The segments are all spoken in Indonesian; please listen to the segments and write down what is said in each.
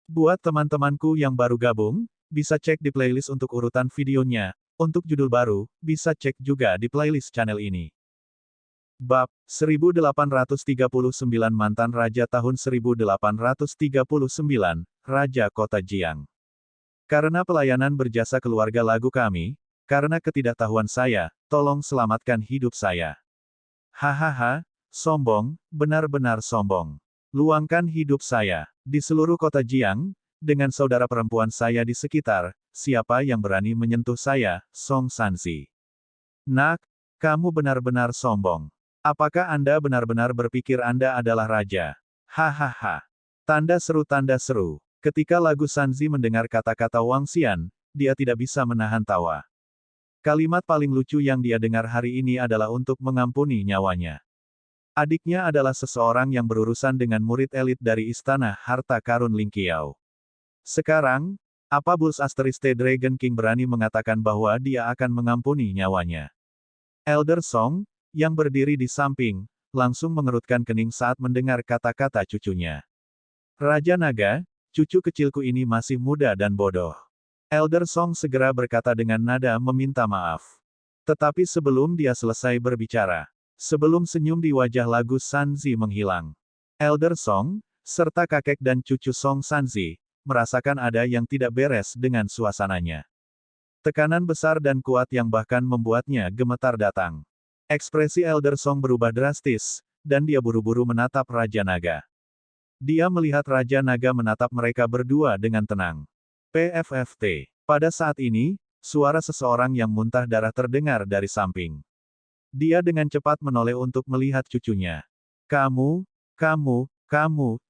Buat teman-temanku yang baru gabung, bisa cek di playlist untuk urutan videonya. Untuk judul baru, bisa cek juga di playlist channel ini. Bab 1839 Mantan Raja tahun 1839, Raja Kota Jiang. Karena pelayanan berjasa keluarga lagu kami, karena ketidaktahuan saya, tolong selamatkan hidup saya. Hahaha, sombong, benar-benar sombong. Luangkan hidup saya. Di seluruh kota Jiang, dengan saudara perempuan saya di sekitar, siapa yang berani menyentuh saya, Song Sanzi? Nak, kamu benar-benar sombong. Apakah Anda benar-benar berpikir Anda adalah raja? Hahaha. Tanda seru. Ketika lagu Sanzi mendengar kata-kata Wang Xian, dia tidak bisa menahan tawa. Kalimat paling lucu yang dia dengar hari ini adalah untuk mengampuni nyawanya. Adiknya adalah seseorang yang berurusan dengan murid elit dari Istana Harta Karun Lingqiao. Sekarang, apa Bulls Asteriste Dragon King berani mengatakan bahwa dia akan mengampuni nyawanya? Elder Song, yang berdiri di samping, langsung mengerutkan kening saat mendengar kata-kata cucunya. Raja Naga, cucu kecilku ini masih muda dan bodoh. Elder Song segera berkata dengan nada meminta maaf. Tetapi sebelum dia selesai berbicara, sebelum senyum di wajah lagu Sanzi menghilang, Elder Song, serta kakek dan cucu Song Sanzi, merasakan ada yang tidak beres dengan suasananya. Tekanan besar dan kuat yang bahkan membuatnya gemetar datang. Ekspresi Elder Song berubah drastis, dan dia buru-buru menatap Raja Naga. Dia melihat Raja Naga menatap mereka berdua dengan tenang. PFFT. Pada saat ini, suara seseorang yang muntah darah terdengar dari samping. Dia dengan cepat menoleh untuk melihat cucunya. Kamu,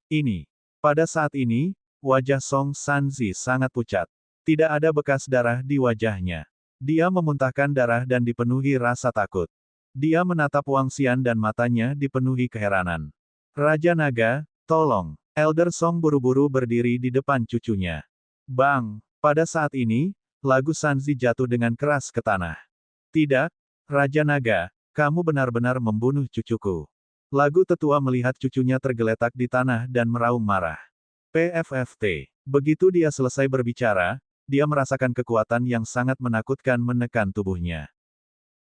ini. Pada saat ini, wajah Song Sanzi sangat pucat. Tidak ada bekas darah di wajahnya. Dia memuntahkan darah dan dipenuhi rasa takut. Dia menatap Wang Xian dan matanya dipenuhi keheranan. Raja Naga, tolong. Elder Song buru-buru berdiri di depan cucunya. Bang! Pada saat ini, lagu Sanzi jatuh dengan keras ke tanah. Tidak, Raja Naga, kamu benar-benar membunuh cucuku. Lagu tetua melihat cucunya tergeletak di tanah dan meraung marah. PFFT. Begitu dia selesai berbicara, dia merasakan kekuatan yang sangat menakutkan menekan tubuhnya.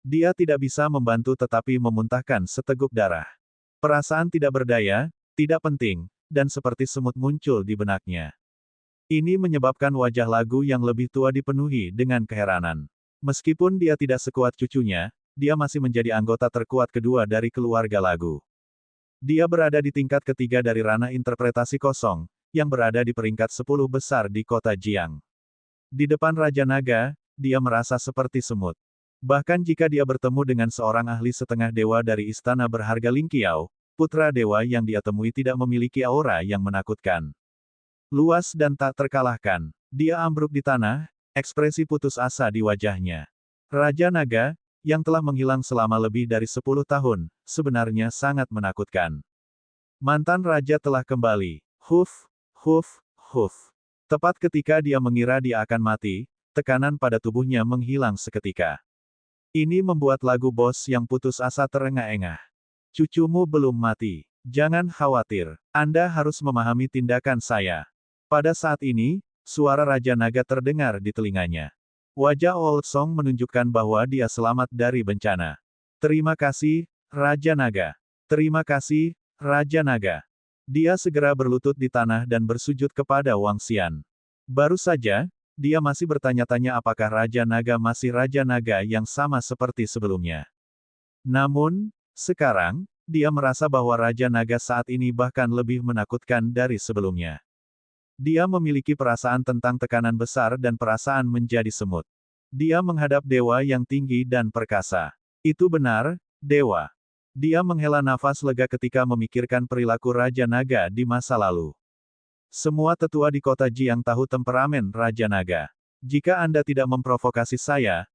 Dia tidak bisa membantu tetapi memuntahkan seteguk darah. Perasaan tidak berdaya, tidak penting, dan seperti semut muncul di benaknya. Ini menyebabkan wajah lagu yang lebih tua dipenuhi dengan keheranan. Meskipun dia tidak sekuat cucunya, dia masih menjadi anggota terkuat kedua dari keluarga lagu. Dia berada di tingkat ketiga dari ranah interpretasi kosong, yang berada di peringkat 10 besar di kota Jiang. Di depan Raja Naga, dia merasa seperti semut. Bahkan jika dia bertemu dengan seorang ahli setengah dewa dari istana berharga Lingqiao, putra dewa yang dia temui tidak memiliki aura yang menakutkan. Luas dan tak terkalahkan, dia ambruk di tanah, ekspresi putus asa di wajahnya. Raja Naga, yang telah menghilang selama lebih dari 10 tahun, sebenarnya sangat menakutkan. Mantan raja telah kembali. Huf. Tepat ketika dia mengira dia akan mati, tekanan pada tubuhnya menghilang seketika. Ini membuat lagu bos yang putus asa terengah-engah. Cucumu belum mati. Jangan khawatir. Anda harus memahami tindakan saya. Pada saat ini, suara Raja Naga terdengar di telinganya. Wajah Old Song menunjukkan bahwa dia selamat dari bencana. Terima kasih, Raja Naga. Terima kasih, Raja Naga. Dia segera berlutut di tanah dan bersujud kepada Wang Xian. Baru saja, dia masih bertanya-tanya apakah Raja Naga masih Raja Naga yang sama seperti sebelumnya. Namun, sekarang, dia merasa bahwa Raja Naga saat ini bahkan lebih menakutkan dari sebelumnya. Dia memiliki perasaan tentang tekanan besar dan perasaan menjadi semut. Dia menghadap dewa yang tinggi dan perkasa. Itu benar, dewa. Dia menghela nafas lega ketika memikirkan perilaku Raja Naga di masa lalu. Semua tetua di kota Jiang tahu temperamen Raja Naga. Jika Anda tidak memprovokasi saya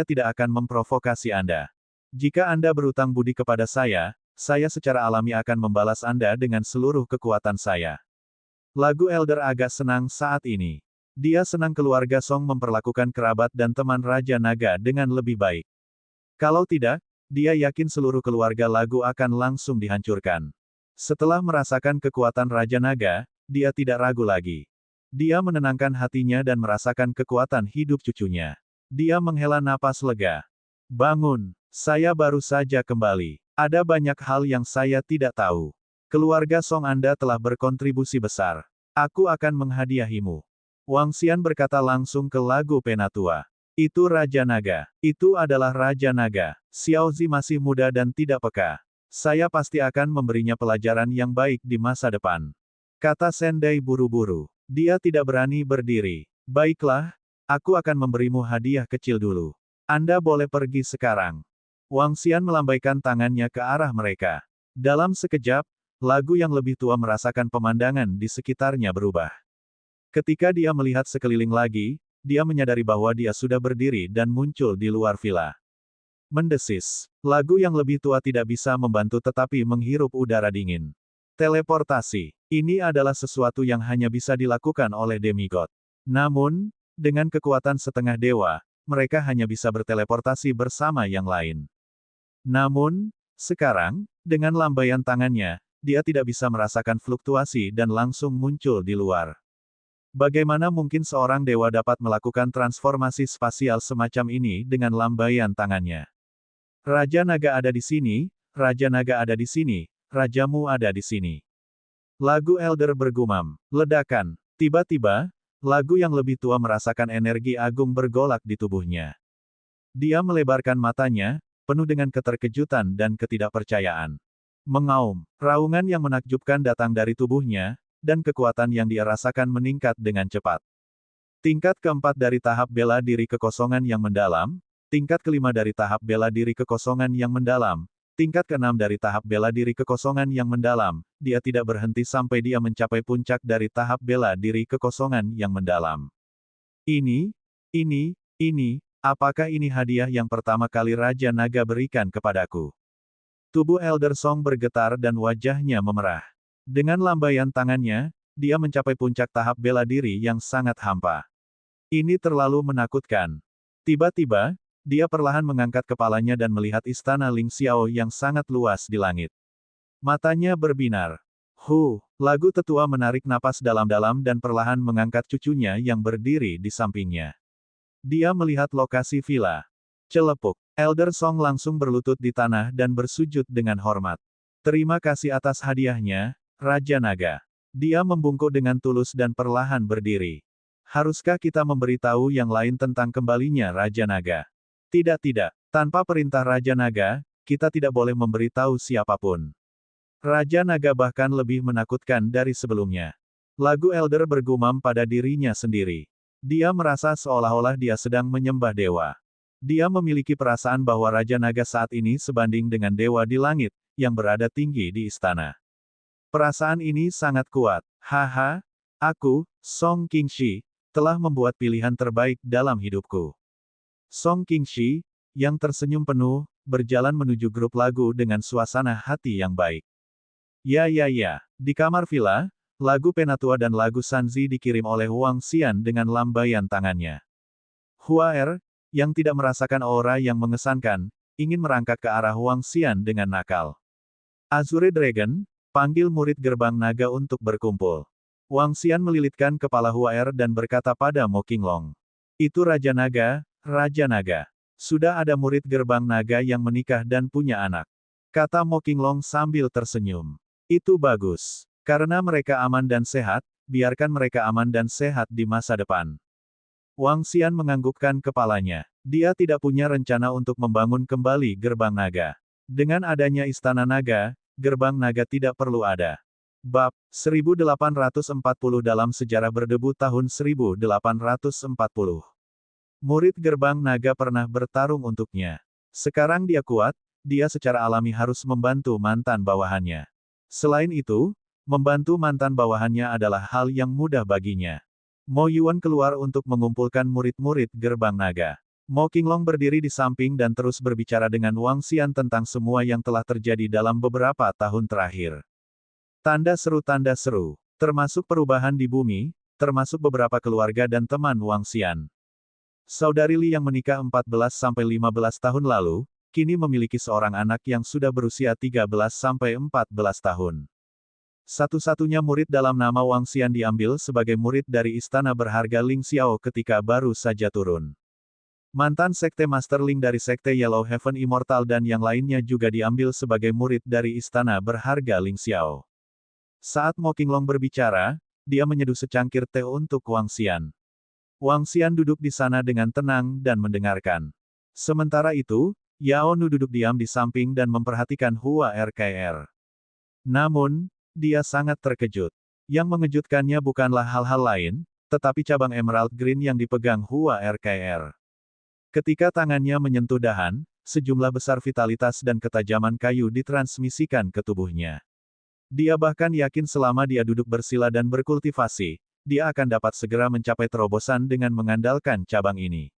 tidak akan memprovokasi Anda. Jika Anda berutang budi kepada saya secara alami akan membalas Anda dengan seluruh kekuatan saya. Lagu Elder agak senang saat ini. Dia senang keluarga Song memperlakukan kerabat dan teman Raja Naga dengan lebih baik. Kalau tidak, dia yakin seluruh keluarga lagu akan langsung dihancurkan. Setelah merasakan kekuatan Raja Naga, dia tidak ragu lagi. Dia menenangkan hatinya dan merasakan kekuatan hidup cucunya. Dia menghela napas lega. Bangun, saya baru saja kembali. Ada banyak hal yang saya tidak tahu. Keluarga Song Anda telah berkontribusi besar. Aku akan menghadiahimu. Wang Xian berkata langsung ke lagu Penatua. Itu Raja Naga. Itu adalah Raja Naga. Xiao Zi masih muda dan tidak peka. Saya pasti akan memberinya pelajaran yang baik di masa depan. Kata Sendai buru-buru. Dia tidak berani berdiri. Baiklah, aku akan memberimu hadiah kecil dulu. Anda boleh pergi sekarang. Wang Xian melambaikan tangannya ke arah mereka. Dalam sekejap, lagu yang lebih tua merasakan pemandangan di sekitarnya berubah. Ketika dia melihat sekeliling lagi, dia menyadari bahwa dia sudah berdiri dan muncul di luar villa. Mendesis. Lagu yang lebih tua tidak bisa membantu tetapi menghirup udara dingin. Teleportasi. Ini adalah sesuatu yang hanya bisa dilakukan oleh demigod. Namun, dengan kekuatan setengah dewa, mereka hanya bisa berteleportasi bersama yang lain. Namun, sekarang, dengan lambaian tangannya, dia tidak bisa merasakan fluktuasi dan langsung muncul di luar. Bagaimana mungkin seorang dewa dapat melakukan transformasi spasial semacam ini dengan lambaian tangannya? Raja Naga ada di sini, Raja Naga ada di sini, Rajamu ada di sini. Lagu Elder bergumam. Ledakan. Tiba-tiba, lagu yang lebih tua merasakan energi agung bergolak di tubuhnya. Dia melebarkan matanya, penuh dengan keterkejutan dan ketidakpercayaan. Mengaum. Raungan yang menakjubkan datang dari tubuhnya, dan kekuatan yang dia rasakan meningkat dengan cepat. Tingkat keempat dari tahap bela diri kekosongan yang mendalam, tingkat kelima dari tahap bela diri kekosongan yang mendalam, tingkat keenam dari tahap bela diri kekosongan yang mendalam, dia tidak berhenti sampai dia mencapai puncak dari tahap bela diri kekosongan yang mendalam. Ini, apakah ini hadiah yang pertama kali Raja Naga berikan kepadaku? Tubuh Elder Song bergetar dan wajahnya memerah. Dengan lambaian tangannya, dia mencapai puncak tahap bela diri yang sangat hampa. Ini terlalu menakutkan. Tiba-tiba, dia perlahan mengangkat kepalanya dan melihat istana Ling Xiao yang sangat luas di langit. Matanya berbinar. Lagu tetua menarik napas dalam-dalam dan perlahan mengangkat cucunya yang berdiri di sampingnya. Dia melihat lokasi villa. Celepuk. Elder Song langsung berlutut di tanah dan bersujud dengan hormat. Terima kasih atas hadiahnya, Raja Naga. Dia membungkuk dengan tulus dan perlahan berdiri. Haruskah kita memberitahu yang lain tentang kembalinya Raja Naga? Tidak, tanpa perintah Raja Naga, kita tidak boleh memberitahu siapapun. Raja Naga bahkan lebih menakutkan dari sebelumnya. Lagu Elder bergumam pada dirinya sendiri. Dia merasa seolah-olah dia sedang menyembah dewa. Dia memiliki perasaan bahwa Raja Naga saat ini sebanding dengan dewa di langit, yang berada tinggi di istana. Perasaan ini sangat kuat. Haha, aku, Song Qingxi, telah membuat pilihan terbaik dalam hidupku. Song Qingxi, yang tersenyum penuh, berjalan menuju grup lagu dengan suasana hati yang baik. Ya. Di kamar villa, lagu Penatua dan lagu Sanzi dikirim oleh Wang Xian dengan lambaian tangannya. Hua yang tidak merasakan aura yang mengesankan, ingin merangkak ke arah Wang Xian dengan nakal. Azure Dragon, panggil murid gerbang naga untuk berkumpul. Wang Xian melilitkan kepala Hua dan berkata pada Mo Qinglong. Itu Raja Naga, Raja Naga. Sudah ada murid gerbang naga yang menikah dan punya anak. Kata Mo Qinglong sambil tersenyum. Itu bagus. Karena mereka aman dan sehat, biarkan mereka aman dan sehat di masa depan. Wang Xian menganggukkan kepalanya. Dia tidak punya rencana untuk membangun kembali gerbang naga. Dengan adanya istana naga, gerbang naga tidak perlu ada. Bab 1840 dalam sejarah berdebut tahun 1840. Murid gerbang naga pernah bertarung untuknya. Sekarang dia kuat, dia secara alami harus membantu mantan bawahannya. Selain itu, membantu mantan bawahannya adalah hal yang mudah baginya. Mo Yuan keluar untuk mengumpulkan murid-murid gerbang naga. Mo Qinglong berdiri di samping dan terus berbicara dengan Wang Xian tentang semua yang telah terjadi dalam beberapa tahun terakhir. Tanda seru, termasuk perubahan di bumi, termasuk beberapa keluarga dan teman Wang Xian. Saudari Li yang menikah 14-15 tahun lalu, kini memiliki seorang anak yang sudah berusia 13-14 tahun. Satu-satunya murid dalam nama Wang Xian diambil sebagai murid dari istana berharga Ling Xiao ketika baru saja turun. Mantan Sekte Master Ling dari Sekte Yellow Heaven Immortal dan yang lainnya juga diambil sebagai murid dari istana berharga Ling Xiao. Saat Mo Qinglong berbicara, dia menyeduh secangkir teh untuk Wang Xian. Wang Xian duduk di sana dengan tenang dan mendengarkan. Sementara itu, Yao Nu duduk diam di samping dan memperhatikan Hua RKR. Namun, dia sangat terkejut. Yang mengejutkannya bukanlah hal-hal lain, tetapi cabang Emerald Green yang dipegang Hua RKR. Ketika tangannya menyentuh dahan, sejumlah besar vitalitas dan ketajaman kayu ditransmisikan ke tubuhnya. Dia bahkan yakin selama dia duduk bersila dan berkultivasi, dia akan dapat segera mencapai terobosan dengan mengandalkan cabang ini.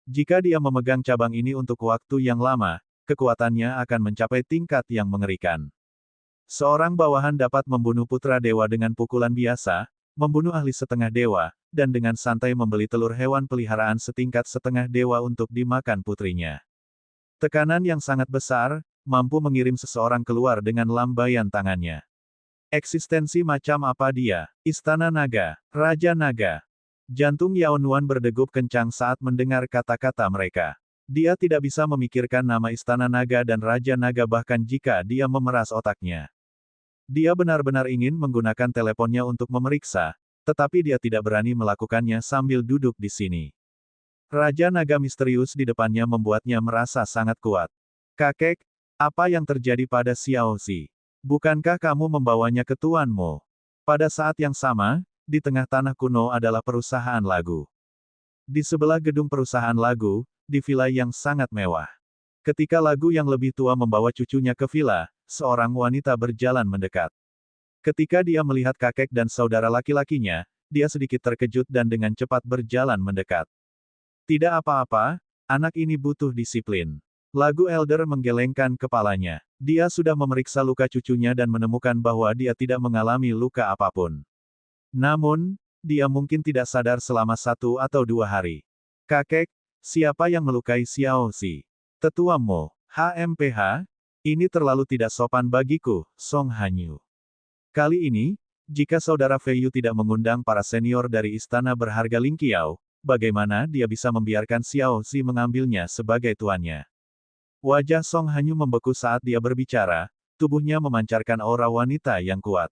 Jika dia memegang cabang ini untuk waktu yang lama, kekuatannya akan mencapai tingkat yang mengerikan. Seorang bawahan dapat membunuh putra dewa dengan pukulan biasa, membunuh ahli setengah dewa, dan dengan santai membeli telur hewan peliharaan setingkat setengah dewa untuk dimakan putrinya. Tekanan yang sangat besar, mampu mengirim seseorang keluar dengan lambaian tangannya. Eksistensi macam apa dia? Istana Naga, Raja Naga. Jantung Yao Nuan berdegup kencang saat mendengar kata-kata mereka. Dia tidak bisa memikirkan nama Istana Naga dan Raja Naga bahkan jika dia memeras otaknya. Dia benar-benar ingin menggunakan teleponnya untuk memeriksa, tetapi dia tidak berani melakukannya sambil duduk di sini. Raja Naga misterius di depannya membuatnya merasa sangat kuat. Kakek, apa yang terjadi pada Xiao Zi? Bukankah kamu membawanya ke Tuan Mo? Pada saat yang sama, di tengah tanah kuno adalah perusahaan lagu. Di sebelah gedung perusahaan lagu, di villa yang sangat mewah. Ketika lagu yang lebih tua membawa cucunya ke villa, seorang wanita berjalan mendekat. Ketika dia melihat kakek dan saudara laki-lakinya, dia sedikit terkejut dan dengan cepat berjalan mendekat. Tidak apa-apa, anak ini butuh disiplin. Lagu Elder menggelengkan kepalanya. Dia sudah memeriksa luka cucunya dan menemukan bahwa dia tidak mengalami luka apapun. Namun, dia mungkin tidak sadar selama 1 atau 2 hari. Kakek, siapa yang melukai Xiao Zi? Tetua Mo, HMPH? Ini terlalu tidak sopan bagiku, Song Hanyu. Kali ini, jika saudara Fei Yu tidak mengundang para senior dari istana berharga Ling Qiao, bagaimana dia bisa membiarkan Xiao Zi mengambilnya sebagai tuannya? Wajah Song Hanyu membeku saat dia berbicara, tubuhnya memancarkan aura wanita yang kuat.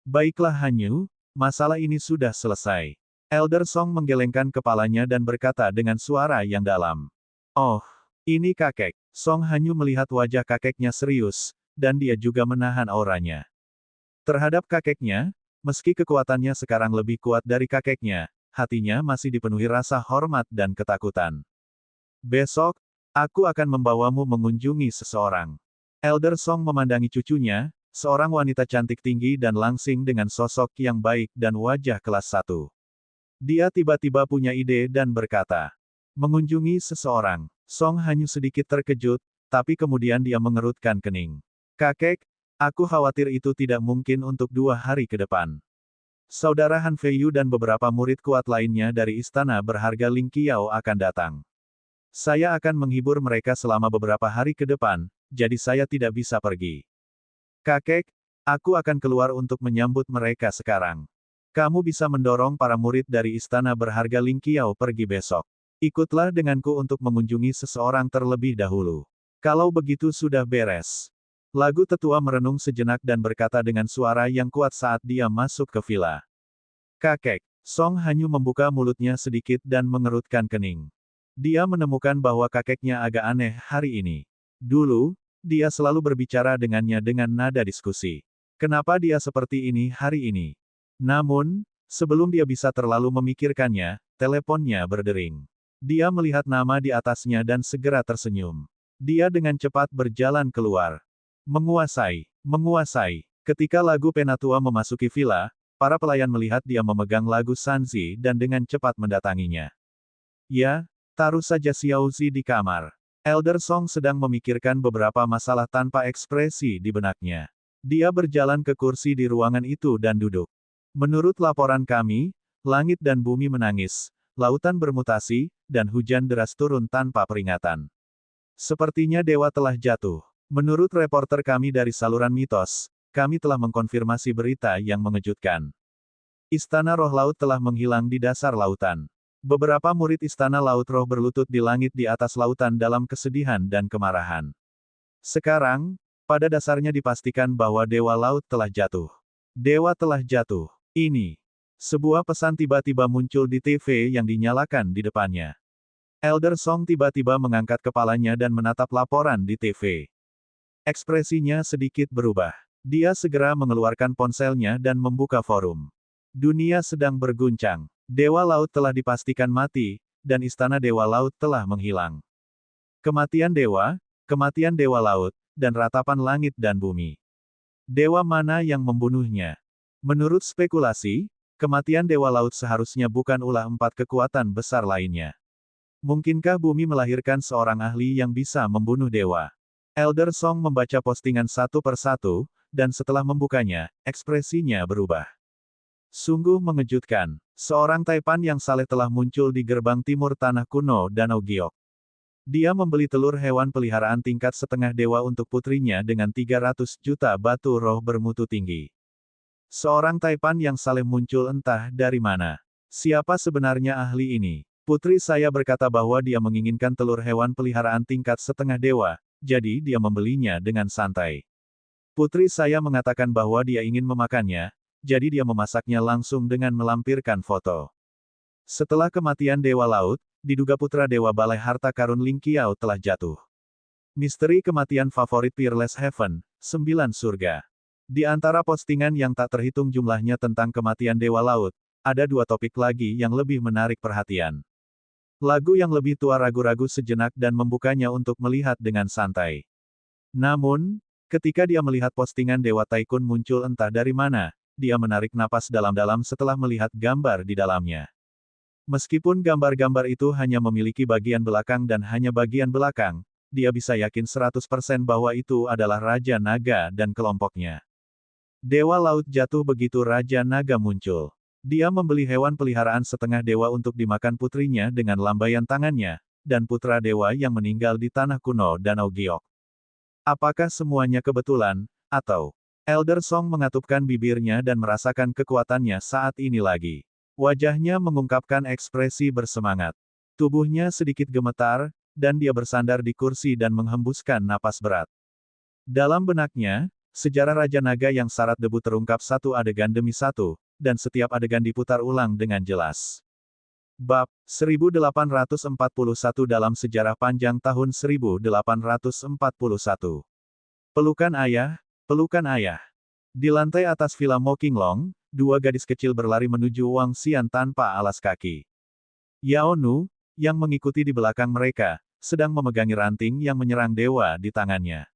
Baiklah Hanyu, masalah ini sudah selesai. Elder Song menggelengkan kepalanya dan berkata dengan suara yang dalam. Oh, ini kakek. Song Hanyu melihat wajah kakeknya serius, dan dia juga menahan auranya. Terhadap kakeknya, meski kekuatannya sekarang lebih kuat dari kakeknya, hatinya masih dipenuhi rasa hormat dan ketakutan. Besok, aku akan membawamu mengunjungi seseorang. Elder Song memandangi cucunya, seorang wanita cantik tinggi dan langsing dengan sosok yang baik dan wajah kelas 1. Dia tiba-tiba punya ide dan berkata, mengunjungi seseorang. Song Hanyu sedikit terkejut, tapi kemudian dia mengerutkan kening. Kakek, aku khawatir itu tidak mungkin untuk 2 hari ke depan. Saudara Han Fei Yu dan beberapa murid kuat lainnya dari istana berharga Ling Qiao akan datang. Saya akan menghibur mereka selama beberapa hari ke depan, jadi saya tidak bisa pergi. Kakek, aku akan keluar untuk menyambut mereka sekarang. Kamu bisa mendorong para murid dari istana berharga Ling Qiao pergi besok. Ikutlah denganku untuk mengunjungi seseorang terlebih dahulu. Kalau begitu sudah beres. Lagu tetua merenung sejenak dan berkata dengan suara yang kuat saat dia masuk ke villa. Kakek, Song Hanyu membuka mulutnya sedikit dan mengerutkan kening. Dia menemukan bahwa kakeknya agak aneh hari ini. Dulu, dia selalu berbicara dengannya dengan nada diskusi. Kenapa dia seperti ini hari ini? Namun, sebelum dia bisa terlalu memikirkannya, teleponnya berdering. Dia melihat nama di atasnya dan segera tersenyum. Dia dengan cepat berjalan keluar. Menguasai. Ketika lagu Penatua memasuki villa, para pelayan melihat dia memegang lagu Sanzi dan dengan cepat mendatanginya. Ya, taruh saja Xiao Zi di kamar. Elder Song sedang memikirkan beberapa masalah tanpa ekspresi di benaknya. Dia berjalan ke kursi di ruangan itu dan duduk. Menurut laporan kami, langit dan bumi menangis. Lautan bermutasi, dan hujan deras turun tanpa peringatan. Sepertinya dewa telah jatuh. Menurut reporter kami dari saluran mitos, kami telah mengkonfirmasi berita yang mengejutkan. Istana Roh Laut telah menghilang di dasar lautan. Beberapa murid Istana Laut Roh berlutut di langit di atas lautan dalam kesedihan dan kemarahan. Sekarang, pada dasarnya dipastikan bahwa Dewa Laut telah jatuh. Dewa telah jatuh. Ini. Sebuah pesan tiba-tiba muncul di TV yang dinyalakan di depannya. Elder Song tiba-tiba mengangkat kepalanya dan menatap laporan di TV. Ekspresinya sedikit berubah. Dia segera mengeluarkan ponselnya dan membuka forum. Dunia sedang berguncang. Dewa Laut telah dipastikan mati, dan Istana Dewa Laut telah menghilang. Kematian Dewa Laut, dan ratapan langit dan bumi. Dewa mana yang membunuhnya? Menurut spekulasi, kematian Dewa Laut seharusnya bukan ulah 4 kekuatan besar lainnya. Mungkinkah bumi melahirkan seorang ahli yang bisa membunuh dewa? Elder Song membaca postingan satu persatu, dan setelah membukanya, ekspresinya berubah. Sungguh mengejutkan. Seorang Taipan yang saleh telah muncul di gerbang timur tanah kuno Danau Giok. Dia membeli telur hewan peliharaan tingkat setengah dewa untuk putrinya dengan 300 juta batu roh bermutu tinggi. Seorang Taipan yang saleh muncul entah dari mana. Siapa sebenarnya ahli ini? Putri saya berkata bahwa dia menginginkan telur hewan peliharaan tingkat setengah dewa, jadi dia membelinya dengan santai. Putri saya mengatakan bahwa dia ingin memakannya, jadi dia memasaknya langsung dengan melampirkan foto. Setelah kematian Dewa Laut, diduga putra Dewa Balai Harta Karun Ling Qiao telah jatuh. Misteri kematian favorit Peerless Heaven, 9 surga. Di antara postingan yang tak terhitung jumlahnya tentang kematian Dewa Laut, ada 2 topik lagi yang lebih menarik perhatian. Lagu yang lebih tua ragu-ragu sejenak dan membukanya untuk melihat dengan santai. Namun, ketika dia melihat postingan Dewa Taikun muncul entah dari mana, dia menarik napas dalam-dalam setelah melihat gambar di dalamnya. Meskipun gambar-gambar itu hanya memiliki bagian belakang dan hanya bagian belakang, dia bisa yakin 100% bahwa itu adalah Raja Naga dan kelompoknya. Dewa Laut jatuh begitu Raja Naga muncul. Dia membeli hewan peliharaan setengah dewa untuk dimakan putrinya dengan lambaian tangannya, dan putra dewa yang meninggal di tanah kuno Danau Giok. Apakah semuanya kebetulan, atau? Elder Song mengatupkan bibirnya dan merasakan kekuatannya saat ini lagi. Wajahnya mengungkapkan ekspresi bersemangat. Tubuhnya sedikit gemetar, dan dia bersandar di kursi dan menghembuskan napas berat. Dalam benaknya, sejarah Raja Naga yang syarat debu terungkap satu adegan demi satu, dan setiap adegan diputar ulang dengan jelas. Bab 1841 dalam sejarah panjang tahun 1841. Pelukan ayah, pelukan ayah. Di lantai atas Villa Mokinglong, 2 gadis kecil berlari menuju Wang Xian tanpa alas kaki. Yao Nu, yang mengikuti di belakang mereka, sedang memegangi ranting yang menyerang dewa di tangannya.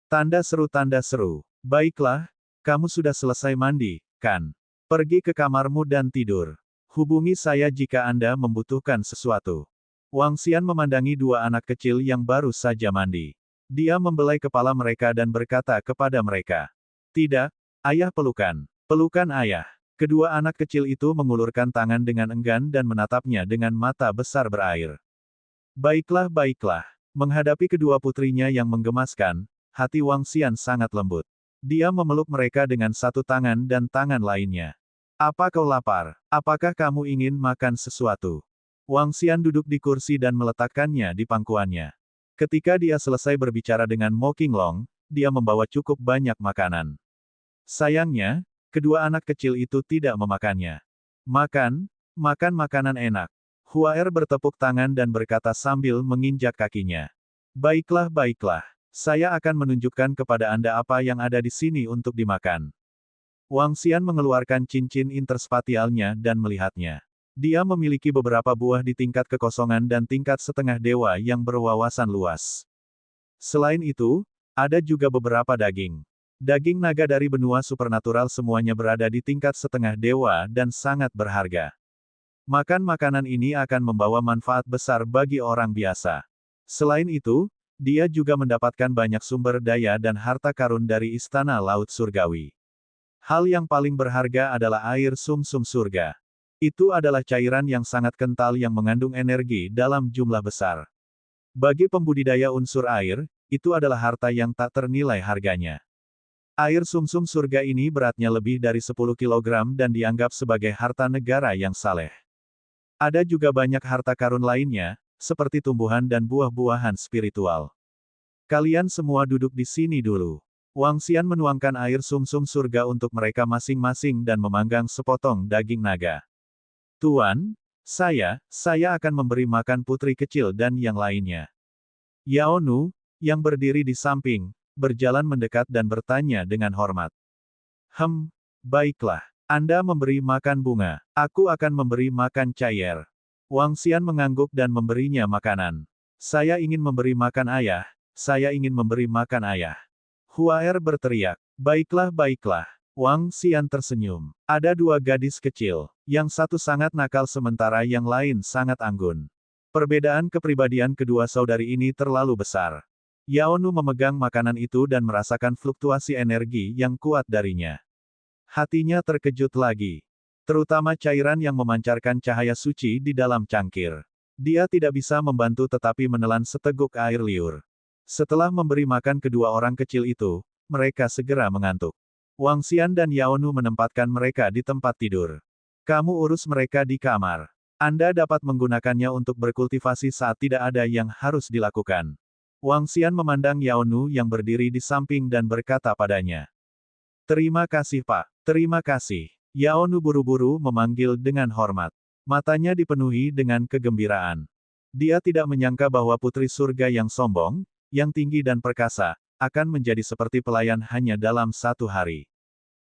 Tanda seru, baiklah, kamu sudah selesai mandi, kan? Pergi ke kamarmu dan tidur. Hubungi saya jika Anda membutuhkan sesuatu. Wang Xian memandangi 2 anak kecil yang baru saja mandi. Dia membelai kepala mereka dan berkata kepada mereka. Tidak, ayah pelukan. Pelukan ayah. Kedua anak kecil itu mengulurkan tangan dengan enggan dan menatapnya dengan mata besar berair. Baiklah, baiklah. Menghadapi kedua putrinya yang menggemaskan, hati Wang Xian sangat lembut. Dia memeluk mereka dengan satu tangan dan tangan lainnya. Apa kau lapar? Apakah kamu ingin makan sesuatu? Wang Xian duduk di kursi dan meletakkannya di pangkuannya. Ketika dia selesai berbicara dengan Mo Qinglong, dia membawa cukup banyak makanan. Sayangnya, kedua anak kecil itu tidak memakannya. Makan makanan enak. Huaer bertepuk tangan dan berkata sambil menginjak kakinya. Baiklah, baiklah. Saya akan menunjukkan kepada Anda apa yang ada di sini untuk dimakan. Wang Xian mengeluarkan cincin interspatialnya dan melihatnya. Dia memiliki beberapa buah di tingkat kekosongan dan tingkat setengah dewa yang berwawasan luas. Selain itu, ada juga beberapa daging. Daging naga dari benua supernatural semuanya berada di tingkat setengah dewa dan sangat berharga. Makan makanan ini akan membawa manfaat besar bagi orang biasa. Selain itu, dia juga mendapatkan banyak sumber daya dan harta karun dari Istana Laut Surgawi. Hal yang paling berharga adalah air sumsum surga. Itu adalah cairan yang sangat kental yang mengandung energi dalam jumlah besar. Bagi pembudidaya unsur air, itu adalah harta yang tak ternilai harganya. Air sumsum surga ini beratnya lebih dari 10 kilogram dan dianggap sebagai harta negara yang saleh. Ada juga banyak harta karun lainnya, seperti tumbuhan dan buah-buahan spiritual. Kalian semua duduk di sini dulu. Wang Xian menuangkan air sumsum surga untuk mereka masing-masing dan memanggang sepotong daging naga. Tuan, saya akan memberi makan putri kecil dan yang lainnya. Yao Nu, yang berdiri di samping, berjalan mendekat dan bertanya dengan hormat. Baiklah. Anda memberi makan bunga. Aku akan memberi makan cair. Wang Xian mengangguk dan memberinya makanan. Saya ingin memberi makan ayah. Saya ingin memberi makan ayah. Huaer berteriak. Baiklah. Wang Xian tersenyum. Ada dua gadis kecil. Yang satu sangat nakal sementara yang lain sangat anggun. Perbedaan kepribadian kedua saudari ini terlalu besar. Yao Nu memegang makanan itu dan merasakan fluktuasi energi yang kuat darinya. Hatinya terkejut lagi. Terutama cairan yang memancarkan cahaya suci di dalam cangkir. Dia tidak bisa membantu tetapi menelan seteguk air liur. Setelah memberi makan kedua orang kecil itu, mereka segera mengantuk. Wang Xian dan Yao Nu menempatkan mereka di tempat tidur. Kamu urus mereka di kamar. Anda dapat menggunakannya untuk berkultivasi saat tidak ada yang harus dilakukan. Wang Xian memandang Yao Nu yang berdiri di samping dan berkata padanya. Terima kasih Pak. Terima kasih. Yao Nu buru-buru memanggil dengan hormat. Matanya dipenuhi dengan kegembiraan. Dia tidak menyangka bahwa putri surga yang sombong, yang tinggi dan perkasa, akan menjadi seperti pelayan hanya dalam satu hari.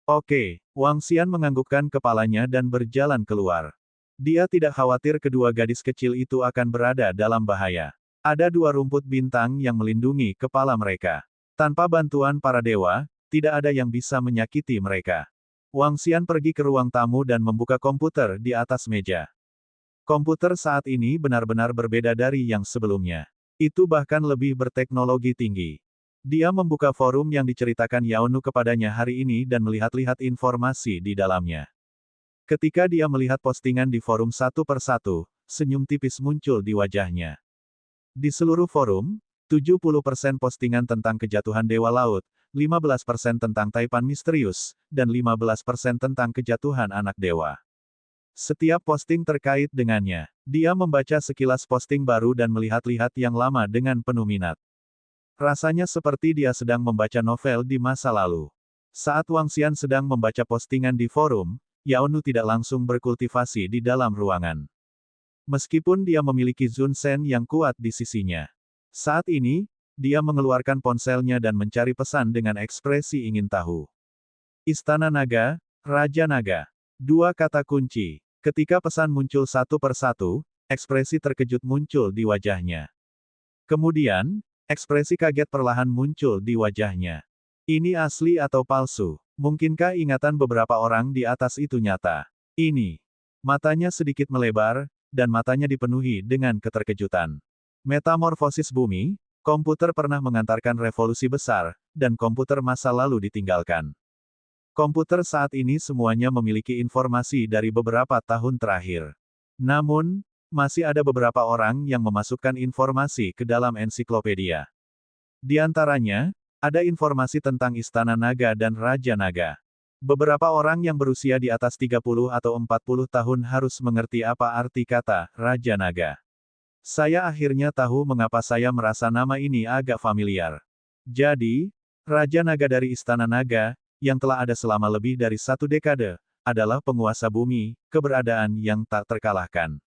Oke, Wang Xian menganggukkan kepalanya dan berjalan keluar. Dia tidak khawatir kedua gadis kecil itu akan berada dalam bahaya. Ada dua rumput bintang yang melindungi kepala mereka. Tanpa bantuan para dewa, tidak ada yang bisa menyakiti mereka. Wang Xian pergi ke ruang tamu dan membuka komputer di atas meja. Komputer saat ini benar-benar berbeda dari yang sebelumnya. Itu bahkan lebih berteknologi tinggi. Dia membuka forum yang diceritakan Yao Nu kepadanya hari ini dan melihat-lihat informasi di dalamnya. Ketika dia melihat postingan di forum satu persatu, senyum tipis muncul di wajahnya. Di seluruh forum, 70% postingan tentang kejatuhan Dewa Laut, 15% tentang Taipan misterius, dan 15% tentang kejatuhan anak dewa. Setiap posting terkait dengannya, dia membaca sekilas posting baru dan melihat-lihat yang lama dengan penuh minat. Rasanya seperti dia sedang membaca novel di masa lalu. Saat Wang Xian sedang membaca postingan di forum, Yao Nu tidak langsung berkultivasi di dalam ruangan. Meskipun dia memiliki Zun Sen yang kuat di sisinya. Saat ini, dia mengeluarkan ponselnya dan mencari pesan dengan ekspresi ingin tahu. Istana Naga, Raja Naga. Dua kata kunci. Ketika pesan muncul satu persatu, ekspresi terkejut muncul di wajahnya. Kemudian, ekspresi kaget perlahan muncul di wajahnya. Ini asli atau palsu? Mungkinkah ingatan beberapa orang di atas itu nyata? Ini. Matanya sedikit melebar, dan matanya dipenuhi dengan keterkejutan. Metamorfosis bumi, komputer pernah mengantarkan revolusi besar, dan komputer masa lalu ditinggalkan. Komputer saat ini semuanya memiliki informasi dari beberapa tahun terakhir. Namun, masih ada beberapa orang yang memasukkan informasi ke dalam ensiklopedia. Di antaranya, ada informasi tentang Istana Naga dan Raja Naga. Beberapa orang yang berusia di atas 30 atau 40 tahun harus mengerti apa arti kata Raja Naga. Saya akhirnya tahu mengapa saya merasa nama ini agak familiar. Jadi, Raja Naga dari Istana Naga, yang telah ada selama lebih dari 1 dekade, adalah penguasa bumi, keberadaan yang tak terkalahkan.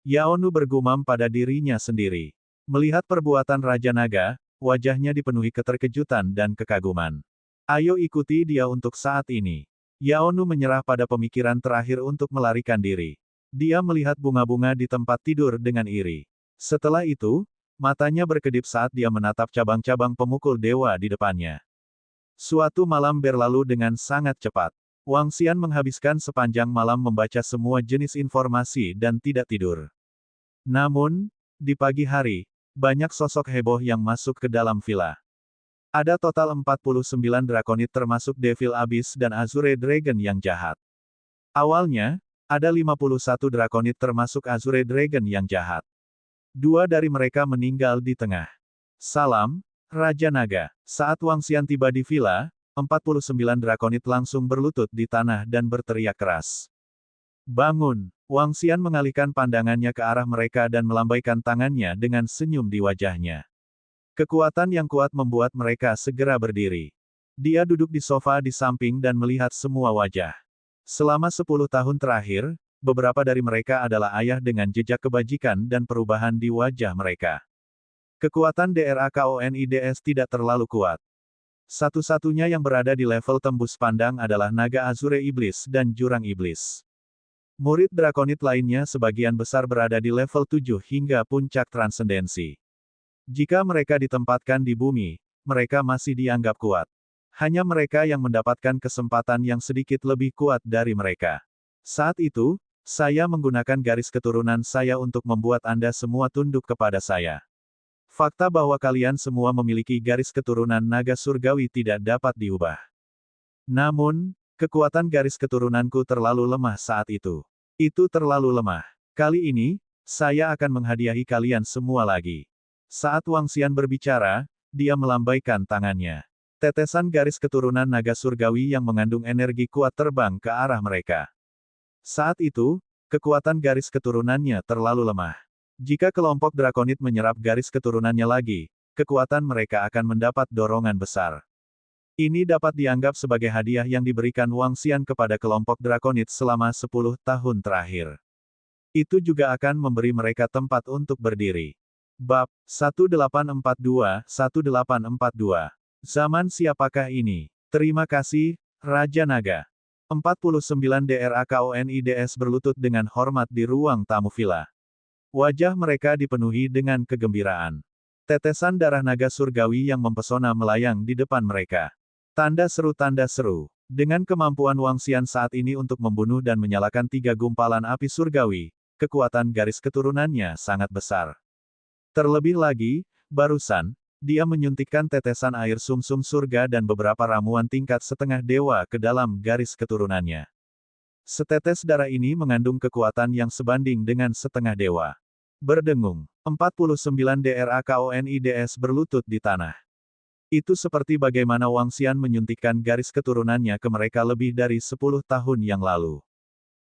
Yao Nu bergumam pada dirinya sendiri. Melihat perbuatan Raja Naga, wajahnya dipenuhi keterkejutan dan kekaguman. Ayo ikuti dia untuk saat ini. Yao Nu menyerah pada pemikiran terakhir untuk melarikan diri. Dia melihat bunga-bunga di tempat tidur dengan iri. Setelah itu, matanya berkedip saat dia menatap cabang-cabang pemukul dewa di depannya. Suatu malam berlalu dengan sangat cepat. Wang Xian menghabiskan sepanjang malam membaca semua jenis informasi dan tidak tidur. Namun, di pagi hari, banyak sosok heboh yang masuk ke dalam villa. Ada total 49 drakonid termasuk Devil Abyss dan Azure Dragon yang jahat. Awalnya, ada 51 drakonid termasuk Azure Dragon yang jahat. 2 dari mereka meninggal di tengah. Salam, Raja Naga. Saat Wang Xian tiba di villa, 49 drakonit langsung berlutut di tanah dan berteriak keras. Bangun! Wang Xian mengalihkan pandangannya ke arah mereka dan melambaikan tangannya dengan senyum di wajahnya. Kekuatan yang kuat membuat mereka segera berdiri. Dia duduk di sofa di samping dan melihat semua wajah. Selama 10 tahun terakhir, beberapa dari mereka adalah ayah dengan jejak kebajikan dan perubahan di wajah mereka. Kekuatan DRAKONIDS tidak terlalu kuat. Satu-satunya yang berada di level tembus pandang adalah naga Azure Iblis dan jurang iblis. Murid drakonit lainnya sebagian besar berada di level 7 hingga puncak transendensi. Jika mereka ditempatkan di bumi, mereka masih dianggap kuat. Hanya mereka yang mendapatkan kesempatan yang sedikit lebih kuat dari mereka. Saat itu, saya menggunakan garis keturunan saya untuk membuat Anda semua tunduk kepada saya. Fakta bahwa kalian semua memiliki garis keturunan naga surgawi tidak dapat diubah. Namun, kekuatan garis keturunanku terlalu lemah saat itu. Itu terlalu lemah. Kali ini, saya akan menghadiahi kalian semua lagi. Saat Wang Xian berbicara, dia melambaikan tangannya. Tetesan garis keturunan naga surgawi yang mengandung energi kuat terbang ke arah mereka. Saat itu, kekuatan garis keturunannya terlalu lemah. Jika kelompok drakonit menyerap garis keturunannya lagi, kekuatan mereka akan mendapat dorongan besar. Ini dapat dianggap sebagai hadiah yang diberikan Wang Xian kepada kelompok drakonit selama 10 tahun terakhir. Itu juga akan memberi mereka tempat untuk berdiri. Bab 1842-1842. Zaman siapakah ini? Terima kasih, Raja Naga. 49 DRAKONIDS berlutut dengan hormat di ruang tamu villa. Wajah mereka dipenuhi dengan kegembiraan. Tetesan darah naga surgawi yang mempesona melayang di depan mereka. Tanda seru. Dengan kemampuan Wang Xian saat ini untuk membunuh dan menyalakan 3 gumpalan api surgawi, kekuatan garis keturunannya sangat besar. Terlebih lagi, barusan, dia menyuntikkan tetesan air sumsum surga dan beberapa ramuan tingkat setengah dewa ke dalam garis keturunannya. Setetes darah ini mengandung kekuatan yang sebanding dengan setengah dewa. Berdengung, 49 DRAKONIDS berlutut di tanah. Itu seperti bagaimana Wang Xian menyuntikkan garis keturunannya ke mereka lebih dari 10 tahun yang lalu.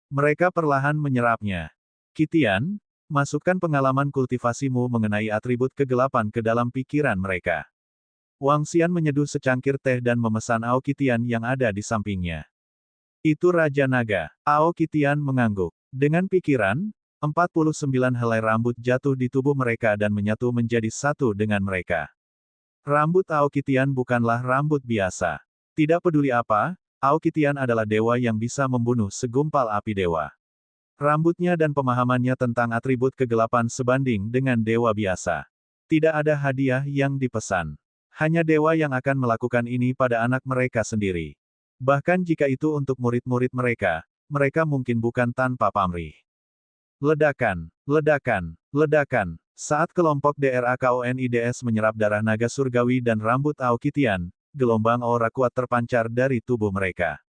Mereka perlahan menyerapnya. Qitian, masukkan pengalaman kultivasimu mengenai atribut kegelapan ke dalam pikiran mereka. Wang Xian menyeduh secangkir teh dan memesan Ao Qitian yang ada di sampingnya. Itu Raja Naga. Ao Qitian mengangguk. Dengan pikiran, 49 helai rambut jatuh di tubuh mereka dan menyatu menjadi satu dengan mereka. Rambut Ao Qitian bukanlah rambut biasa. Tidak peduli apa, Ao Qitian adalah dewa yang bisa membunuh segumpal api dewa. Rambutnya dan pemahamannya tentang atribut kegelapan sebanding dengan dewa biasa. Tidak ada hadiah yang dipesan. Hanya dewa yang akan melakukan ini pada anak mereka sendiri. Bahkan jika itu untuk murid-murid mereka, mereka mungkin bukan tanpa pamrih. Ledakan. Saat kelompok DRAKONIDS menyerap darah naga surgawi dan rambut Ao Qitian, gelombang aura kuat terpancar dari tubuh mereka.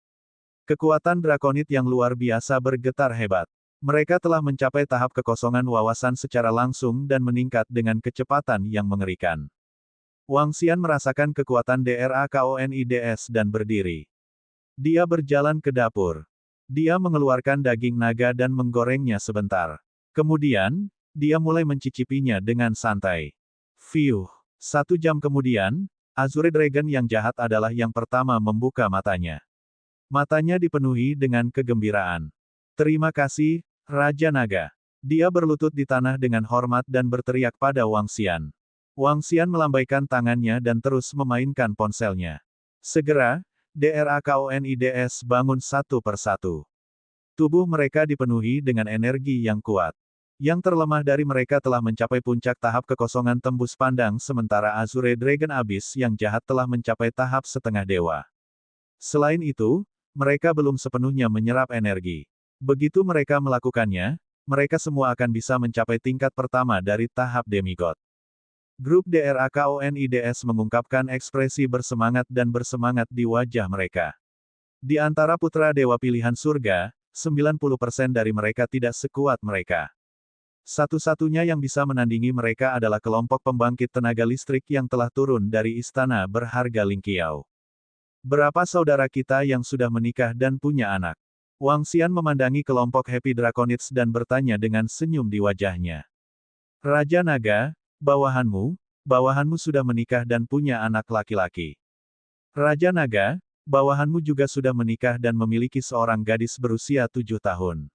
Kekuatan drakonit yang luar biasa bergetar hebat. Mereka telah mencapai tahap kekosongan wawasan secara langsung dan meningkat dengan kecepatan yang mengerikan. Wang Xian merasakan kekuatan DRAKONIDS dan berdiri. Dia berjalan ke dapur. Dia mengeluarkan daging naga dan menggorengnya sebentar. Kemudian, dia mulai mencicipinya dengan santai. 1 jam kemudian, Azure Dragon yang jahat adalah yang pertama membuka matanya. Matanya dipenuhi dengan kegembiraan. Terima kasih, Raja Naga. Dia berlutut di tanah dengan hormat dan berteriak pada Wang Xian. Wang Xian melambaikan tangannya dan terus memainkan ponselnya. Segera, DRAKONIDS bangun satu persatu. Tubuh mereka dipenuhi dengan energi yang kuat. Yang terlemah dari mereka telah mencapai puncak tahap kekosongan tembus pandang sementara Azure Dragon Abyss yang jahat telah mencapai tahap setengah dewa. Selain itu, mereka belum sepenuhnya menyerap energi. Begitu mereka melakukannya, mereka semua akan bisa mencapai tingkat pertama dari tahap demigod. Grup DRAKONIDS mengungkapkan ekspresi bersemangat dan bersemangat di wajah mereka. Di antara putra dewa pilihan surga, 90% dari mereka tidak sekuat mereka. Satu-satunya yang bisa menandingi mereka adalah kelompok pembangkit tenaga listrik yang telah turun dari istana berharga Lingqiao. Berapa saudara kita yang sudah menikah dan punya anak? Wang Xian memandangi kelompok Happy Draconids dan bertanya dengan senyum di wajahnya. Raja Naga, bawahanmu sudah menikah dan punya anak laki-laki. Raja Naga, bawahanmu juga sudah menikah dan memiliki seorang gadis berusia 7 tahun.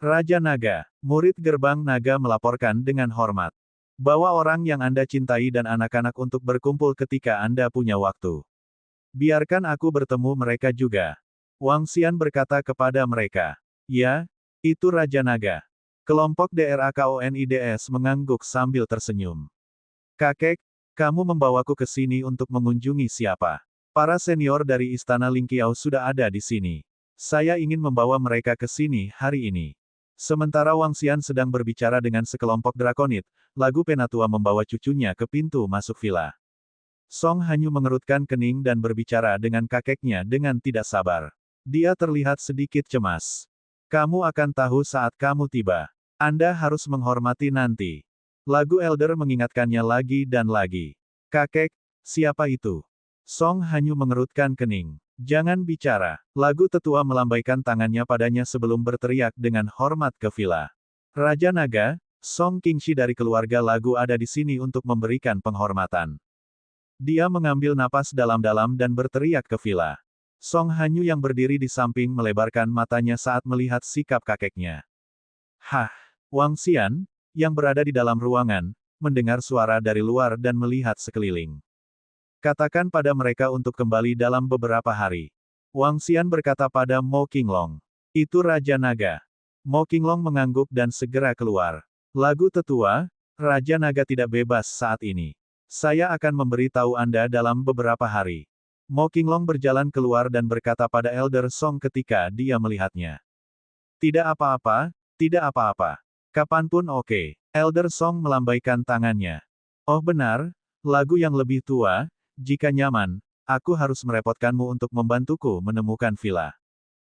Raja Naga, murid gerbang naga melaporkan dengan hormat. Bawa orang yang Anda cintai dan anak-anak untuk berkumpul ketika Anda punya waktu. Biarkan aku bertemu mereka juga. Wang Xian berkata kepada mereka. Ya, itu Raja Naga. Kelompok DRAKONIDS mengangguk sambil tersenyum. Kakek, kamu membawaku ke sini untuk mengunjungi siapa? Para senior dari Istana Lingqiao sudah ada di sini. Saya ingin membawa mereka ke sini hari ini. Sementara Wang Xian sedang berbicara dengan sekelompok drakonid, Lagu Penatua membawa cucunya ke pintu masuk villa. Song Hanyu mengerutkan kening dan berbicara dengan kakeknya dengan tidak sabar. Dia terlihat sedikit cemas. Kamu akan tahu saat kamu tiba. Anda harus menghormati nanti. Lagu Elder mengingatkannya lagi dan lagi. Kakek, siapa itu? Song Hanyu mengerutkan kening. Jangan bicara. Lagu tetua melambaikan tangannya padanya sebelum berteriak dengan hormat ke villa. Raja Naga, Song Qingxi dari keluarga Lagu ada di sini untuk memberikan penghormatan. Dia mengambil napas dalam-dalam dan berteriak ke villa. Song Hanyu yang berdiri di samping melebarkan matanya saat melihat sikap kakeknya. Hah, Wang Xian, yang berada di dalam ruangan, mendengar suara dari luar dan melihat sekeliling. Katakan pada mereka untuk kembali dalam beberapa hari. Wang Xian berkata pada Mo Qinglong. Itu Raja Naga. Mo Qinglong mengangguk dan segera keluar. Lagu tetua, Raja Naga tidak bebas saat ini. Saya akan memberitahu Anda dalam beberapa hari. Mo Qinglong berjalan keluar dan berkata pada Elder Song ketika dia melihatnya. Tidak apa-apa, tidak apa-apa. Kapanpun oke. Elder Song melambaikan tangannya. Oh benar, Lagu yang lebih tua, jika nyaman, aku harus merepotkanmu untuk membantuku menemukan villa.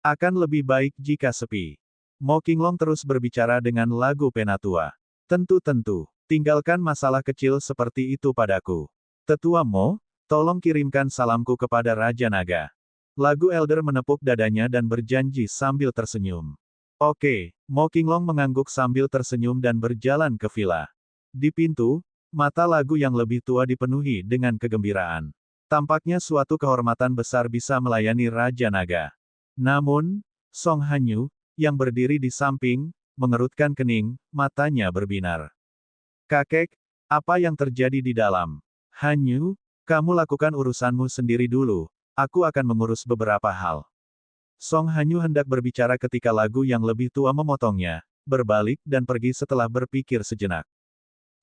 Akan lebih baik jika sepi. Mo Qinglong terus berbicara dengan Lagu Penatua. Tentu-tentu, tinggalkan masalah kecil seperti itu padaku. Tetua Mo, tolong kirimkan salamku kepada Raja Naga. Lagu Elder menepuk dadanya dan berjanji sambil tersenyum. Oke, Mo Qinglong mengangguk sambil tersenyum dan berjalan ke villa. Di pintu, mata Lagu yang lebih tua dipenuhi dengan kegembiraan. Tampaknya suatu kehormatan besar bisa melayani Raja Naga. Namun, Song Hanyu, yang berdiri di samping, mengerutkan kening, matanya berbinar. Kakek, apa yang terjadi di dalam? Hanyu, kamu lakukan urusanmu sendiri dulu, aku akan mengurus beberapa hal. Song Hanyu hendak berbicara ketika Lagu yang lebih tua memotongnya, berbalik dan pergi setelah berpikir sejenak.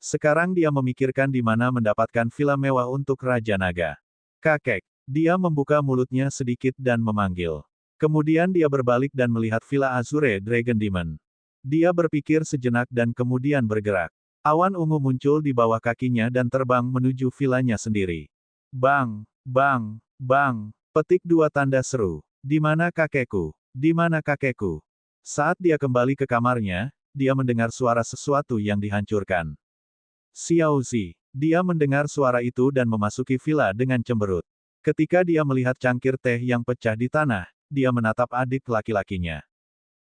Sekarang dia memikirkan di mana mendapatkan villa mewah untuk Raja Naga. Kakek. Dia membuka mulutnya sedikit dan memanggil. Kemudian dia berbalik dan melihat villa Azure Dragon Demon. Dia berpikir sejenak dan kemudian bergerak. Awan ungu muncul di bawah kakinya dan terbang menuju villanya sendiri. Bang, bang, bang, petik 2 tanda seru. Di mana kakekku? Di mana kakekku? Saat dia kembali ke kamarnya, dia mendengar suara sesuatu yang dihancurkan. Xiaozi. Dia mendengar suara itu dan memasuki villa dengan cemberut. Ketika dia melihat cangkir teh yang pecah di tanah, dia menatap adik laki-lakinya.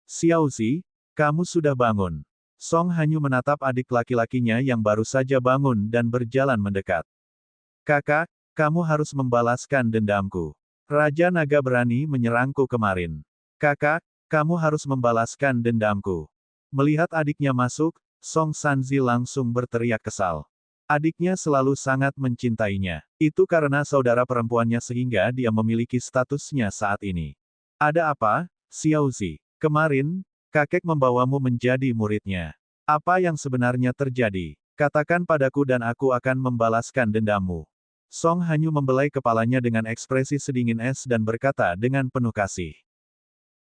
Xiaozi, kamu sudah bangun. Song Hanyu menatap adik laki-lakinya yang baru saja bangun dan berjalan mendekat. Kakak, kamu harus membalaskan dendamku. Raja Naga berani menyerangku kemarin. Kakak, kamu harus membalaskan dendamku. Melihat adiknya masuk, Song Sanzi langsung berteriak kesal. Adiknya selalu sangat mencintainya. Itu karena saudara perempuannya sehingga dia memiliki statusnya saat ini. Ada apa, Xiaozi? Kemarin, kakek membawamu menjadi muridnya. Apa yang sebenarnya terjadi? Katakan padaku dan aku akan membalaskan dendammu. Song Hanyu membelai kepalanya dengan ekspresi sedingin es dan berkata dengan penuh kasih.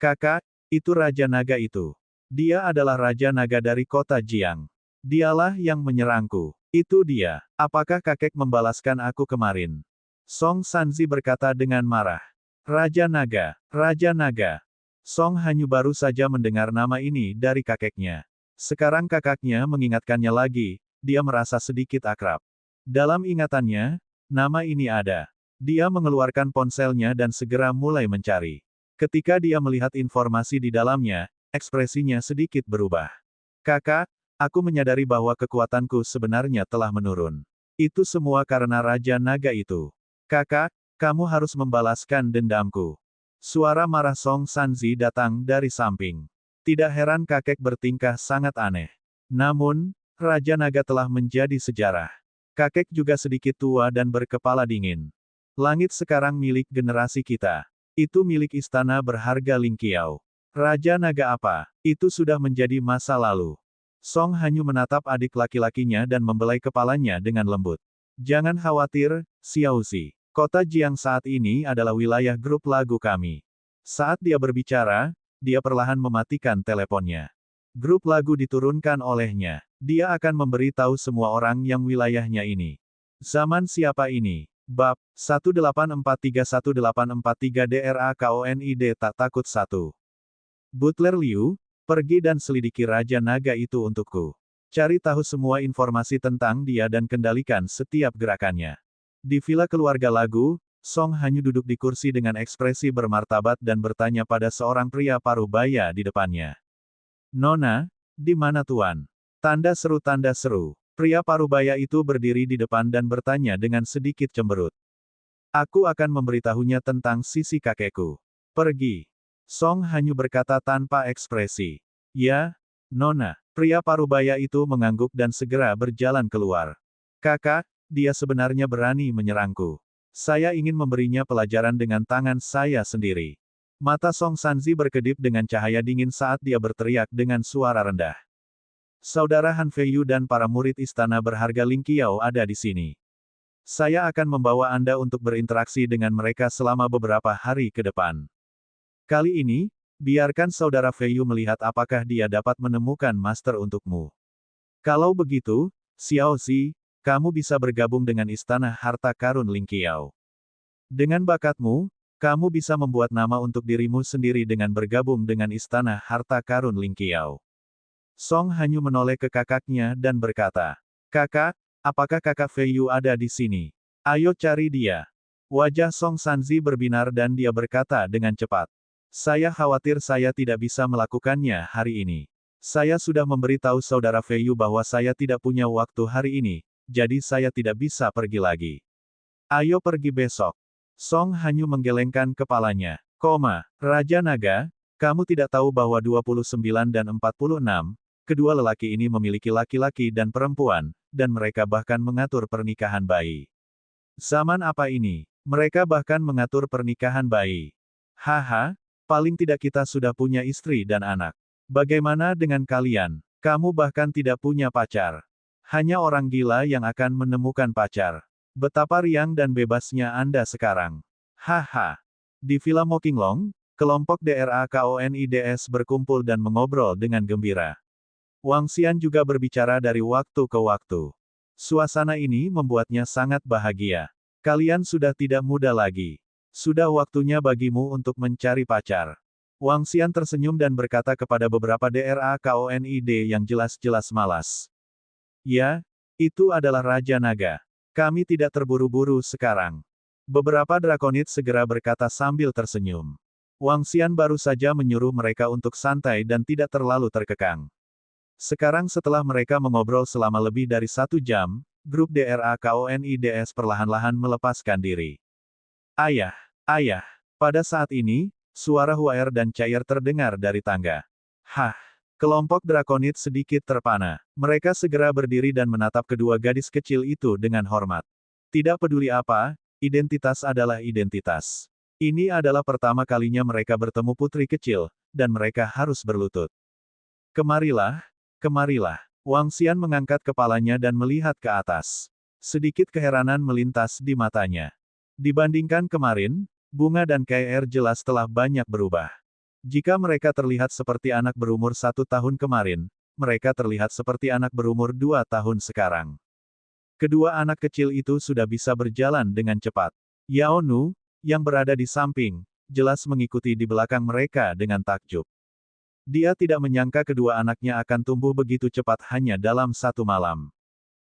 Kakak, itu Raja Naga itu. Dia adalah Raja Naga dari kota Jiang. Dialah yang menyerangku. Itu dia. Apakah kakek membalaskan aku kemarin? Song Sanzi berkata dengan marah. Raja Naga. Raja Naga. Song Hanyu baru saja mendengar nama ini dari kakeknya. Sekarang kakaknya mengingatkannya lagi, dia merasa sedikit akrab. Dalam ingatannya, nama ini ada. Dia mengeluarkan ponselnya dan segera mulai mencari. Ketika dia melihat informasi di dalamnya, ekspresinya sedikit berubah. Kakak, aku menyadari bahwa kekuatanku sebenarnya telah menurun. Itu semua karena Raja Naga itu. Kakak, kamu harus membalaskan dendamku. Suara marah Song Sanzi datang dari samping. Tidak heran kakek bertingkah sangat aneh. Namun, Raja Naga telah menjadi sejarah. Kakek juga sedikit tua dan berkepala dingin. Langit sekarang milik generasi kita. Itu milik istana berharga Ling Qiao. Raja Naga apa? Itu sudah menjadi masa lalu. Song Hanyu menatap adik laki-lakinya dan membelai kepalanya dengan lembut. Jangan khawatir, Xiaozi. Kota Jiang saat ini adalah wilayah grup lagu kami. Saat dia berbicara, dia perlahan mematikan teleponnya. Grup lagu diturunkan olehnya. Dia akan memberi tahu semua orang yang wilayahnya ini. Zaman siapa ini? Bab 1843-1843 DRAKONID tak takut 1. Butler Liu, pergi dan selidiki Raja Naga itu untukku. Cari tahu semua informasi tentang dia dan kendalikan setiap gerakannya. Di villa keluarga lagu, Song Hanyu duduk di kursi dengan ekspresi bermartabat dan bertanya pada seorang pria paruh baya di depannya. Nona, di mana tuan? Tanda seru tanda seru. Pria paruh baya itu berdiri di depan dan bertanya dengan sedikit cemberut. Aku akan memberitahunya tentang sisi kakekku. Pergi. Song Hanyu berkata tanpa ekspresi. Ya, Nona. Pria paruh baya itu mengangguk dan segera berjalan keluar. Kakak, dia sebenarnya berani menyerangku. Saya ingin memberinya pelajaran dengan tangan saya sendiri. Mata Song Sanzi berkedip dengan cahaya dingin saat dia berteriak dengan suara rendah. Saudara Han Feiyu dan para murid istana berharga Ling Qiao ada di sini. Saya akan membawa Anda untuk berinteraksi dengan mereka selama beberapa hari ke depan. Kali ini, biarkan saudara Feiyu melihat apakah dia dapat menemukan master untukmu. Kalau begitu, Xiaozi, kamu bisa bergabung dengan Istana Harta Karun Ling Qiao. Dengan bakatmu, kamu bisa membuat nama untuk dirimu sendiri dengan bergabung dengan Istana Harta Karun Ling Qiao. Song Hanyu menoleh ke kakaknya dan berkata, Kakak, apakah kakak Feiyu ada di sini? Ayo cari dia. Wajah Song Sanzi berbinar dan dia berkata dengan cepat. Saya khawatir saya tidak bisa melakukannya hari ini. Saya sudah memberitahu saudara Feiyu bahwa saya tidak punya waktu hari ini. Jadi saya tidak bisa pergi lagi. Ayo pergi besok. Song Hanyu menggelengkan kepalanya. Raja Naga, kamu tidak tahu bahwa 29 dan 46, kedua lelaki ini memiliki laki-laki dan perempuan, dan mereka bahkan mengatur pernikahan bayi. Zaman apa ini? Mereka bahkan mengatur pernikahan bayi. Haha, paling tidak kita sudah punya istri dan anak. Bagaimana dengan kalian? Kamu bahkan tidak punya pacar. Hanya orang gila yang akan menemukan pacar. Betapa riang dan bebasnya Anda sekarang. Haha. Di Villa Mokinglong, kelompok DRAKONIDS berkumpul dan mengobrol dengan gembira. Wang Xian juga berbicara dari waktu ke waktu. Suasana ini membuatnya sangat bahagia. Kalian sudah tidak muda lagi. Sudah waktunya bagimu untuk mencari pacar. Wang Xian tersenyum dan berkata kepada beberapa DRAKONID yang jelas-jelas malas. Ya, itu adalah Raja Naga. Kami tidak terburu-buru sekarang. Beberapa drakonid segera berkata sambil tersenyum. Wang Xian baru saja menyuruh mereka untuk santai dan tidak terlalu terkekang. Sekarang setelah mereka mengobrol selama lebih dari 1 jam, grup DRAKONIDS perlahan-lahan melepaskan diri. Ayah, ayah. Pada saat ini, suara Huaer dan Cair terdengar dari tangga. Hah. Kelompok drakonid sedikit terpana. Mereka segera berdiri dan menatap kedua gadis kecil itu dengan hormat. Tidak peduli apa, identitas adalah identitas. Ini adalah pertama kalinya mereka bertemu putri kecil, dan mereka harus berlutut. Kemarilah, kemarilah. Wang Xian mengangkat kepalanya dan melihat ke atas. Sedikit keheranan melintas di matanya. Dibandingkan kemarin, Bunga dan KR jelas telah banyak berubah. Jika mereka terlihat seperti anak berumur 1 tahun kemarin, mereka terlihat seperti anak berumur 2 tahun sekarang. Kedua anak kecil itu sudah bisa berjalan dengan cepat. Yao Nu, yang berada di samping, jelas mengikuti di belakang mereka dengan takjub. Dia tidak menyangka kedua anaknya akan tumbuh begitu cepat hanya dalam 1 malam.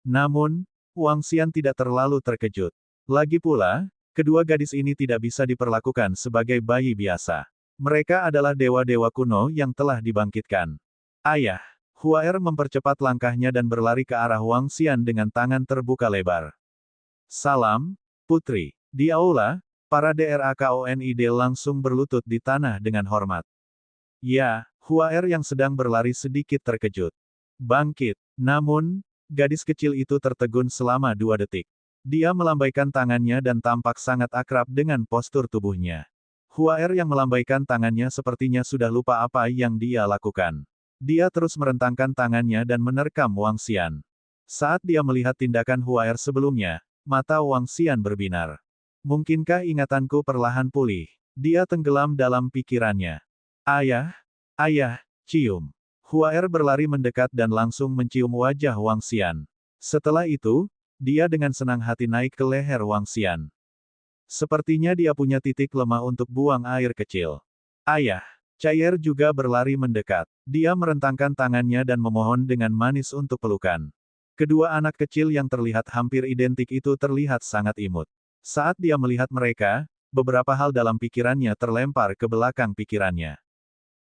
Namun, Wang Xian tidak terlalu terkejut. Lagi pula, Kedua gadis ini tidak bisa diperlakukan sebagai bayi biasa. Mereka adalah dewa-dewa kuno yang telah dibangkitkan. Ayah. Huaer mempercepat langkahnya dan berlari ke arah Wang Xian dengan tangan terbuka lebar. Salam, Putri. Di aula, para DRAKONID langsung berlutut di tanah dengan hormat. Ya, Huaer yang sedang berlari sedikit terkejut. Bangkit. Namun, gadis kecil itu tertegun selama 2 detik. Dia melambaikan tangannya dan tampak sangat akrab dengan postur tubuhnya. Huaer yang melambaikan tangannya sepertinya sudah lupa apa yang dia lakukan. Dia terus merentangkan tangannya dan menerkam Wang Xian. Saat dia melihat tindakan Huaer sebelumnya, mata Wang Xian berbinar. Mungkinkah ingatanku perlahan pulih? Dia tenggelam dalam pikirannya. Ayah, ayah, cium. Huaer berlari mendekat dan langsung mencium wajah Wang Xian. Setelah itu, dia dengan senang hati naik ke leher Wang Xian. Sepertinya dia punya titik lemah untuk buang air kecil. Ayah. Cair juga berlari mendekat. Dia merentangkan tangannya dan memohon dengan manis untuk pelukan. Kedua anak kecil yang terlihat hampir identik itu terlihat sangat imut. Saat dia melihat mereka, beberapa hal dalam pikirannya terlempar ke belakang pikirannya.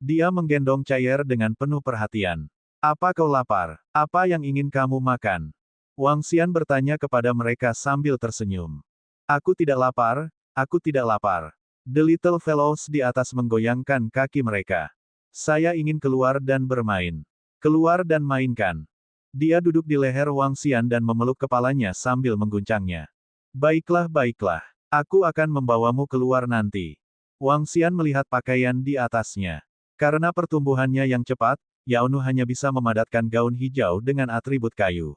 Dia menggendong Cair dengan penuh perhatian. Apa kau lapar? Apa yang ingin kamu makan? Wang Xian bertanya kepada mereka sambil tersenyum. Aku tidak lapar, aku tidak lapar. The little fellows di atas menggoyangkan kaki mereka. Saya ingin keluar dan bermain. Keluar dan mainkan. Dia duduk di leher Wang Xian dan memeluk kepalanya sambil mengguncangnya. Baiklah, baiklah. Aku akan membawamu keluar nanti. Wang Xian melihat pakaian di atasnya. Karena pertumbuhannya yang cepat, Yaonu hanya bisa memadatkan gaun hijau dengan atribut kayu.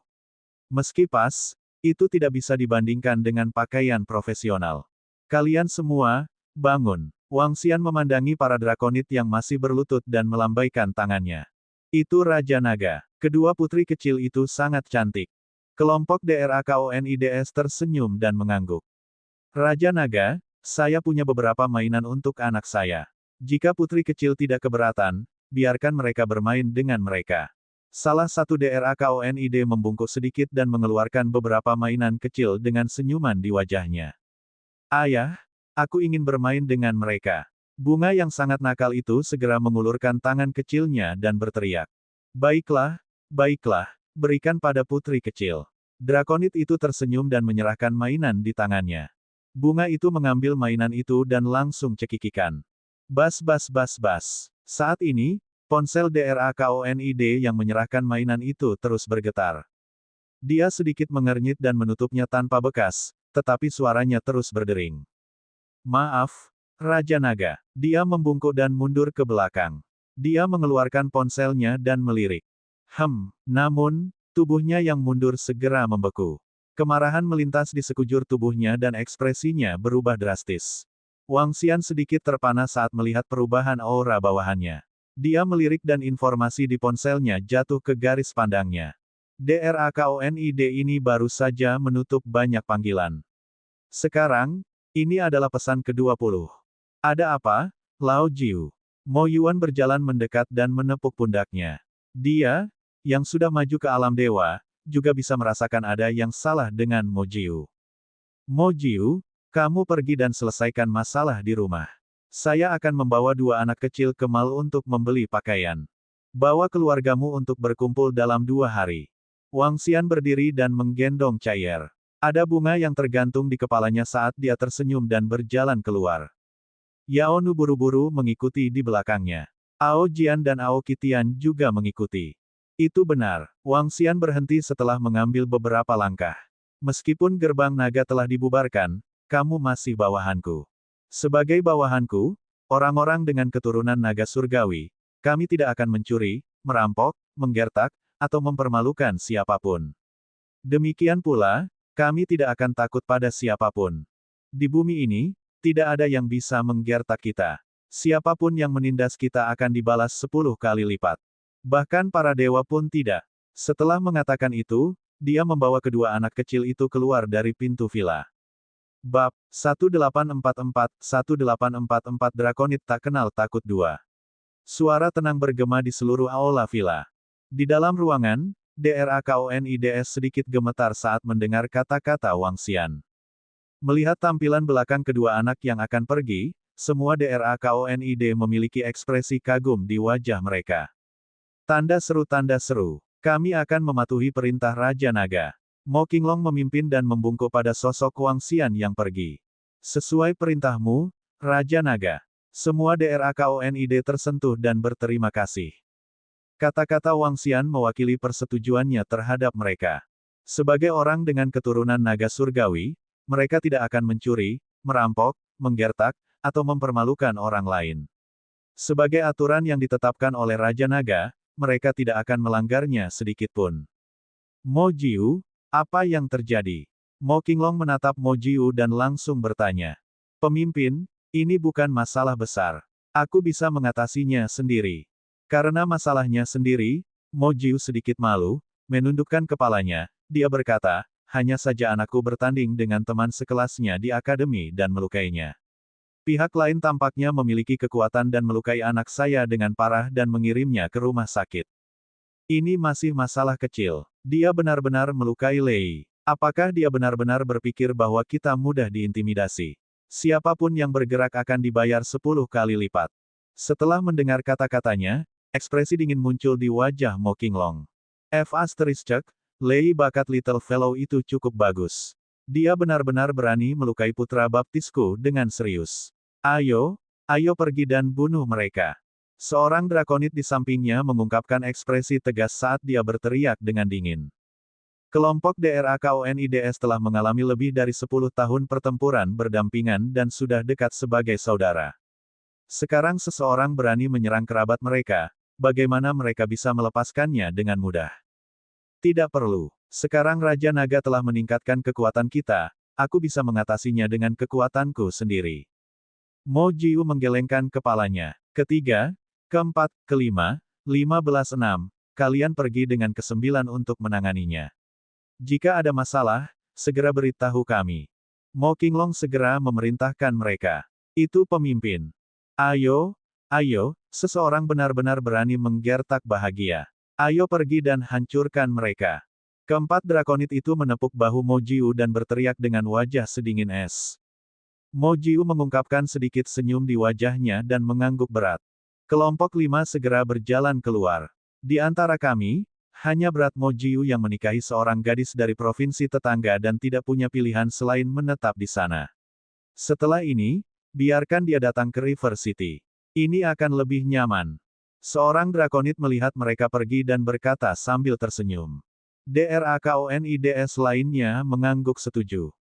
Meski pas, itu tidak bisa dibandingkan dengan pakaian profesional. Kalian semua, bangun. Wang Xian memandangi para drakonid yang masih berlutut dan melambaikan tangannya. Itu Raja Naga. Kedua putri kecil itu sangat cantik. Kelompok DRAKONIDS tersenyum dan mengangguk. Raja Naga, saya punya beberapa mainan untuk anak saya. Jika putri kecil tidak keberatan, biarkan mereka bermain dengan mereka. Salah satu DRAKONID membungkuk sedikit dan mengeluarkan beberapa mainan kecil dengan senyuman di wajahnya. Ayah, aku ingin bermain dengan mereka. Bunga yang sangat nakal itu segera mengulurkan tangan kecilnya dan berteriak. Baiklah, baiklah, berikan pada putri kecil. Drakonid itu tersenyum dan menyerahkan mainan di tangannya. Bunga itu mengambil mainan itu dan langsung cekikikan. Bas bas bas bas. Saat ini, ponsel DRAKONID yang menyerahkan mainan itu terus bergetar. Dia sedikit mengernyit dan menutupnya tanpa bekas, tetapi suaranya terus berdering. Maaf, Raja Naga. Dia membungkuk dan mundur ke belakang. Dia mengeluarkan ponselnya dan melirik. Namun, tubuhnya yang mundur segera membeku. Kemarahan melintas di sekujur tubuhnya dan ekspresinya berubah drastis. Wang Xian sedikit terpana saat melihat perubahan aura bawahannya. Dia melirik dan informasi di ponselnya jatuh ke garis pandangnya. DRAKONID ini baru saja menutup banyak panggilan. Sekarang, ini adalah pesan ke-20. Ada apa, Lao Jiu? Mo Yuan berjalan mendekat dan menepuk pundaknya. Dia, yang sudah maju ke alam dewa, juga bisa merasakan ada yang salah dengan Mo Jiu. Mo Jiu, kamu pergi dan selesaikan masalah di rumah. Saya akan membawa 2 anak kecil ke mall untuk membeli pakaian. Bawa keluargamu untuk berkumpul dalam 2 hari. Wang Xian berdiri dan menggendong Cair. Ada bunga yang tergantung di kepalanya saat dia tersenyum dan berjalan keluar. Yaonu buru-buru mengikuti di belakangnya. Ao Jian dan Ao Qitian juga mengikuti. Itu benar, Wang Xian berhenti setelah mengambil beberapa langkah. Meskipun gerbang naga telah dibubarkan, kamu masih bawahanku. Sebagai bawahanku, orang-orang dengan keturunan naga surgawi, kami tidak akan mencuri, merampok, menggertak, atau mempermalukan siapapun. Demikian pula, kami tidak akan takut pada siapapun. Di bumi ini, tidak ada yang bisa menggertak kita. Siapapun yang menindas kita akan dibalas 10 kali lipat. Bahkan para dewa pun tidak. Setelah mengatakan itu, dia membawa kedua anak kecil itu keluar dari pintu villa. Bab 1844-1844 Drakonid tak kenal takut 2. Suara tenang bergema di seluruh aula villa. Di dalam ruangan, DRAKONIDS sedikit gemetar saat mendengar kata-kata Wang Xian. Melihat tampilan belakang kedua anak yang akan pergi, semua DRAKONID memiliki ekspresi kagum di wajah mereka. Tanda seru, kami akan mematuhi perintah Raja Naga. Mo Qinglong memimpin dan membungkuk pada sosok Wang Xian yang pergi. Sesuai perintahmu, Raja Naga. Semua DRAKONID tersentuh dan berterima kasih. Kata-kata Wang Xian mewakili persetujuannya terhadap mereka. Sebagai orang dengan keturunan naga surgawi, mereka tidak akan mencuri, merampok, menggertak, atau mempermalukan orang lain. Sebagai aturan yang ditetapkan oleh Raja Naga, mereka tidak akan melanggarnya sedikitpun. Mo Jiu, apa yang terjadi? Mo Qinglong menatap Mo Jiu dan langsung bertanya. Pemimpin, ini bukan masalah besar. Aku bisa mengatasinya sendiri. Karena masalahnya sendiri, Mo Jiu sedikit malu, menundukkan kepalanya, dia berkata, hanya saja anakku bertanding dengan teman sekelasnya di akademi dan melukainya. Pihak lain tampaknya memiliki kekuatan dan melukai anak saya dengan parah dan mengirimnya ke rumah sakit. Ini masih masalah kecil. Dia benar-benar melukai Lei. Apakah dia benar-benar berpikir bahwa kita mudah diintimidasi? Siapapun yang bergerak akan dibayar 10 kali lipat. Setelah mendengar kata-katanya, ekspresi dingin muncul di wajah Mo Qinglong. Lei bakat little fellow itu cukup bagus. Dia benar-benar berani melukai putra baptisku dengan serius. Ayo pergi dan bunuh mereka. Seorang drakonid di sampingnya mengungkapkan ekspresi tegas saat dia berteriak dengan dingin. Kelompok DRAKONIDS telah mengalami lebih dari 10 tahun pertempuran berdampingan dan sudah dekat sebagai saudara. Sekarang seseorang berani menyerang kerabat mereka, bagaimana mereka bisa melepaskannya dengan mudah? Tidak perlu. Sekarang Raja Naga telah meningkatkan kekuatan kita, aku bisa mengatasinya dengan kekuatanku sendiri. Mo Jiu menggelengkan kepalanya. Ketiga, keempat, kelima, 15-6, kalian pergi dengan ke-9 untuk menanganinya. Jika ada masalah, segera beritahu kami. Mo Qinglong segera memerintahkan mereka. Itu pemimpin. Ayo, seseorang benar-benar berani menggertak bahagia. Ayo pergi dan hancurkan mereka. Keempat drakonid itu menepuk bahu Mo Jiu dan berteriak dengan wajah sedingin es. Mo Jiu mengungkapkan sedikit senyum di wajahnya dan mengangguk berat. Kelompok 5 segera berjalan keluar. Di antara kami, hanya berat Mo Jiu yang menikahi seorang gadis dari provinsi tetangga dan tidak punya pilihan selain menetap di sana. Setelah ini, biarkan dia datang ke River City. Ini akan lebih nyaman. Seorang drakonid melihat mereka pergi dan berkata sambil tersenyum. DRAKONIDS lainnya mengangguk setuju.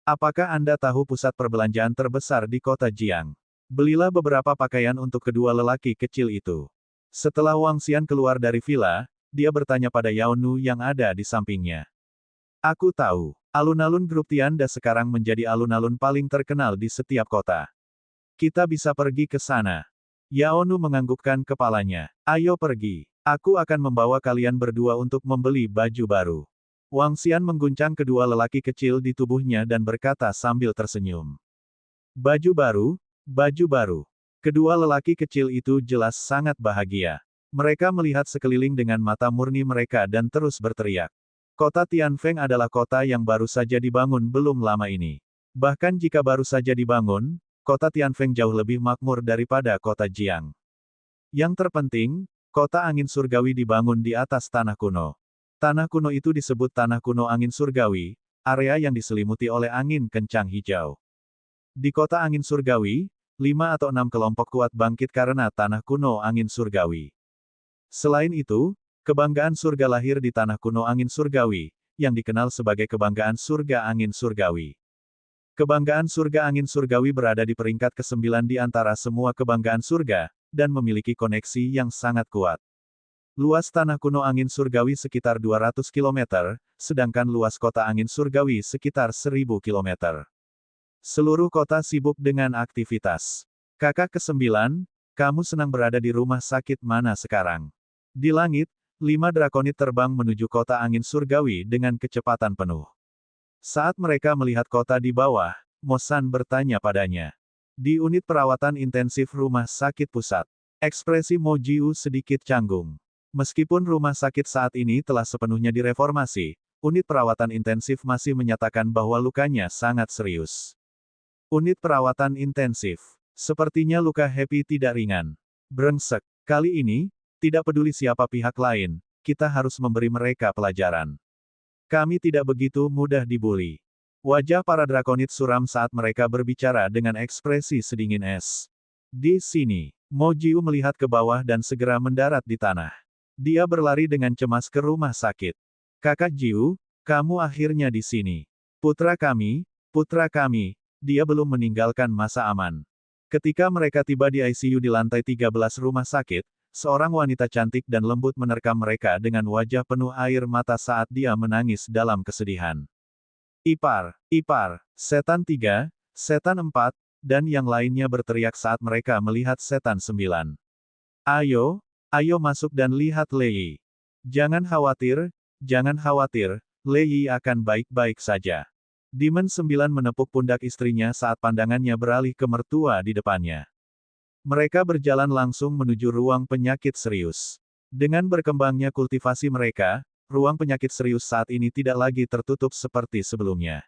Apakah Anda tahu pusat perbelanjaan terbesar di kota Jiang? Belilah beberapa pakaian untuk kedua lelaki kecil itu. Setelah Wang Xian keluar dari villa, dia bertanya pada Yao Nu yang ada di sampingnya. Aku tahu, alun-alun grup Tianda sekarang menjadi alun-alun paling terkenal di setiap kota. Kita bisa pergi ke sana. Yao Nu menganggukkan kepalanya. Ayo pergi. Aku akan membawa kalian berdua untuk membeli baju baru. Wang Xian mengguncang kedua lelaki kecil di tubuhnya dan berkata sambil tersenyum. Baju baru, baju baru. Kedua lelaki kecil itu jelas sangat bahagia. Mereka melihat sekeliling dengan mata murni mereka dan terus berteriak. Kota Tianfeng adalah kota yang baru saja dibangun belum lama ini. Bahkan jika baru saja dibangun, kota Tianfeng jauh lebih makmur daripada kota Jiang. Yang terpenting, kota angin surgawi dibangun di atas tanah kuno. Tanah kuno itu disebut tanah kuno angin surgawi, area yang diselimuti oleh angin kencang hijau. Di kota angin surgawi, 5 atau 6 kelompok kuat bangkit karena tanah kuno angin surgawi. Selain itu, kebanggaan surga lahir di tanah kuno angin surgawi, yang dikenal sebagai kebanggaan surga angin surgawi. Kebanggaan surga angin surgawi berada di peringkat ke-9 di antara semua kebanggaan surga, dan memiliki koneksi yang sangat kuat. Luas tanah kuno angin surgawi sekitar 200 km, sedangkan luas kota angin surgawi sekitar 1000 km. Seluruh kota sibuk dengan aktivitas. Kakak ke-9, kamu senang berada di rumah sakit mana sekarang? Di langit, 5 drakonid terbang menuju kota angin surgawi dengan kecepatan penuh. Saat mereka melihat kota di bawah, Mo San bertanya padanya. Di unit perawatan intensif rumah sakit pusat, ekspresi Mo Jiu sedikit canggung. Meskipun rumah sakit saat ini telah sepenuhnya direformasi, unit perawatan intensif masih menyatakan bahwa lukanya sangat serius. Unit perawatan intensif. Sepertinya luka Happy tidak ringan. Brengsek. Kali ini, tidak peduli siapa pihak lain, kita harus memberi mereka pelajaran. Kami tidak begitu mudah dibully. Wajah para drakonit suram saat mereka berbicara dengan ekspresi sedingin es. Di sini, Mo Jiu melihat ke bawah dan segera mendarat di tanah. Dia berlari dengan cemas ke rumah sakit. Kakak Jiu, kamu akhirnya di sini. Putra kami, dia belum meninggalkan masa aman. Ketika mereka tiba di ICU di lantai 13 rumah sakit, seorang wanita cantik dan lembut menerkam mereka dengan wajah penuh air mata saat dia menangis dalam kesedihan. Ipar, setan 3, setan 4, dan yang lainnya berteriak saat mereka melihat setan 9. Ayo masuk dan lihat Lei. Jangan khawatir, Lei akan baik-baik saja. Demon 9 menepuk pundak istrinya saat pandangannya beralih ke mertua di depannya. Mereka berjalan langsung menuju ruang penyakit serius. Dengan berkembangnya kultivasi mereka, ruang penyakit serius saat ini tidak lagi tertutup seperti sebelumnya.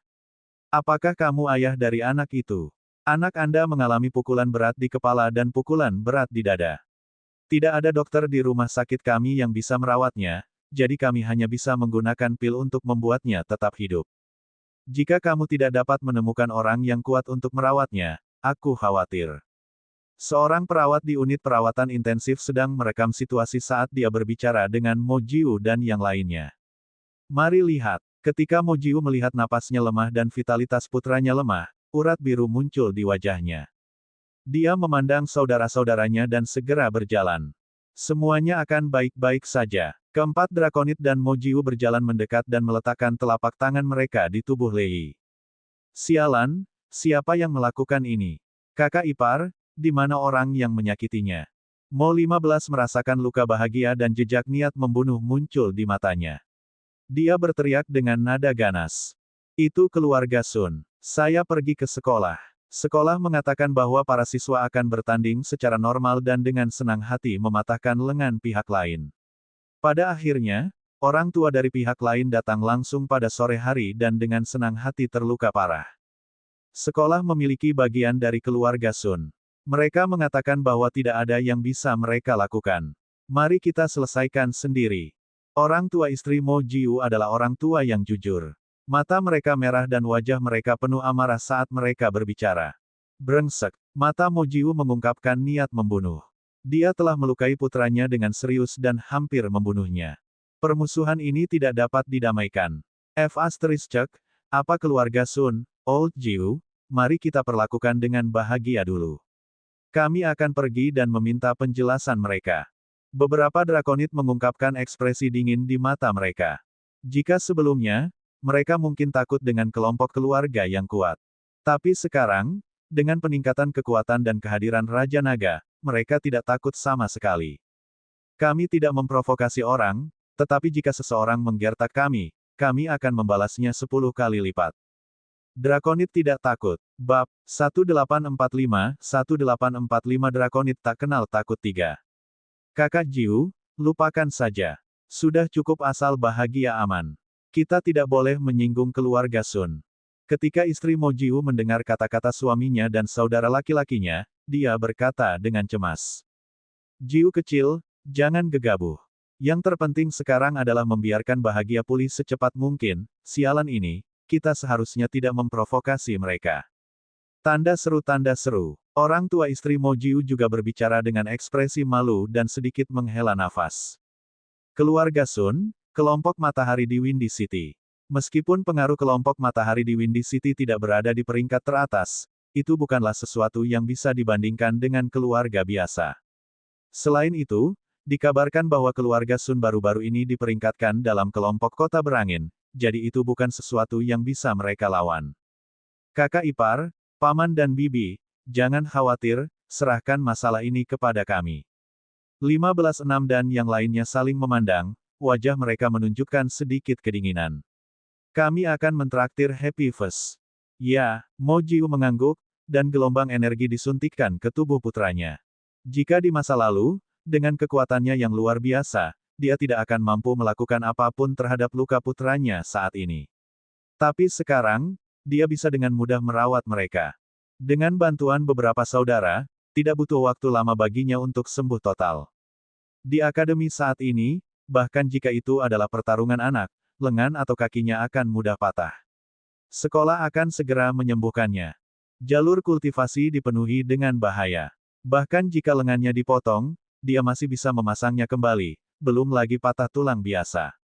Apakah kamu ayah dari anak itu? Anak Anda mengalami pukulan berat di kepala dan pukulan berat di dada. Tidak ada dokter di rumah sakit kami yang bisa merawatnya, jadi kami hanya bisa menggunakan pil untuk membuatnya tetap hidup. Jika kamu tidak dapat menemukan orang yang kuat untuk merawatnya, aku khawatir. Seorang perawat di unit perawatan intensif sedang merekam situasi saat dia berbicara dengan Mo Jiu dan yang lainnya. Mari lihat, ketika Mo Jiu melihat napasnya lemah dan vitalitas putranya lemah, urat biru muncul di wajahnya. Dia memandang saudara-saudaranya dan segera berjalan. Semuanya akan baik-baik saja. Keempat drakonit dan Mo Jiu berjalan mendekat dan meletakkan telapak tangan mereka di tubuh Lei. Sialan, siapa yang melakukan ini? Kakak ipar, di mana orang yang menyakitinya? Mo 15 merasakan luka bahagia dan jejak niat membunuh muncul di matanya. Dia berteriak dengan nada ganas. Itu keluarga Sun. Saya pergi ke sekolah. Sekolah mengatakan bahwa para siswa akan bertanding secara normal dan dengan senang hati mematahkan lengan pihak lain. Pada akhirnya, orang tua dari pihak lain datang langsung pada sore hari dan dengan senang hati terluka parah. Sekolah memiliki bagian dari keluarga Sun. Mereka mengatakan bahwa tidak ada yang bisa mereka lakukan. Mari kita selesaikan sendiri. Orang tua istri Mo Jiu adalah orang tua yang jujur. Mata mereka merah dan wajah mereka penuh amarah saat mereka berbicara. Brengsek. Mata Mo Jiu mengungkapkan niat membunuh. Dia telah melukai putranya dengan serius dan hampir membunuhnya. Permusuhan ini tidak dapat didamaikan. Apa keluarga Sun, Old Jiu, mari kita perlakukan dengan bahagia dulu. Kami akan pergi dan meminta penjelasan mereka. Beberapa drakonit mengungkapkan ekspresi dingin di mata mereka. Jika sebelumnya, mereka mungkin takut dengan kelompok keluarga yang kuat. Tapi sekarang, dengan peningkatan kekuatan dan kehadiran Raja Naga, mereka tidak takut sama sekali. Kami tidak memprovokasi orang, tetapi jika seseorang menggertak kami akan membalasnya 10 kali lipat. Drakonit tidak takut. Bab 1845 Drakonit tak kenal takut 3. Kakak Jiu, lupakan saja. Sudah cukup asal bahagia aman. Kita tidak boleh menyinggung keluarga Sun. Ketika istri Mo Jiu mendengar kata-kata suaminya dan saudara laki-lakinya, dia berkata dengan cemas. Jiu kecil, jangan gegabah. Yang terpenting sekarang adalah membiarkan bahagia pulih secepat mungkin. Sialan ini, kita seharusnya tidak memprovokasi mereka. Tanda seru. Orang tua istri Mo Jiu juga berbicara dengan ekspresi malu dan sedikit menghela nafas. Keluarga Sun, kelompok matahari di Windy City. Meskipun pengaruh kelompok matahari di Windy City tidak berada di peringkat teratas, itu bukanlah sesuatu yang bisa dibandingkan dengan keluarga biasa. Selain itu, dikabarkan bahwa keluarga Sun baru-baru ini diperingkatkan dalam kelompok kota berangin, jadi itu bukan sesuatu yang bisa mereka lawan. Kakak ipar, paman dan bibi, jangan khawatir, serahkan masalah ini kepada kami. 15-6 dan yang lainnya saling memandang, wajah mereka menunjukkan sedikit kedinginan. Kami akan mentraktir Happy Fest. Ya, Mo Jiu mengangguk, dan gelombang energi disuntikkan ke tubuh putranya. Jika di masa lalu, dengan kekuatannya yang luar biasa, dia tidak akan mampu melakukan apapun terhadap luka putranya saat ini. Tapi sekarang, dia bisa dengan mudah merawat mereka. Dengan bantuan beberapa saudara, tidak butuh waktu lama baginya untuk sembuh total. Di akademi saat ini, bahkan jika itu adalah pertarungan anak, lengan atau kakinya akan mudah patah. Sekolah akan segera menyembuhkannya. Jalur kultivasi dipenuhi dengan bahaya. Bahkan jika lengannya dipotong, dia masih bisa memasangnya kembali, belum lagi patah tulang biasa.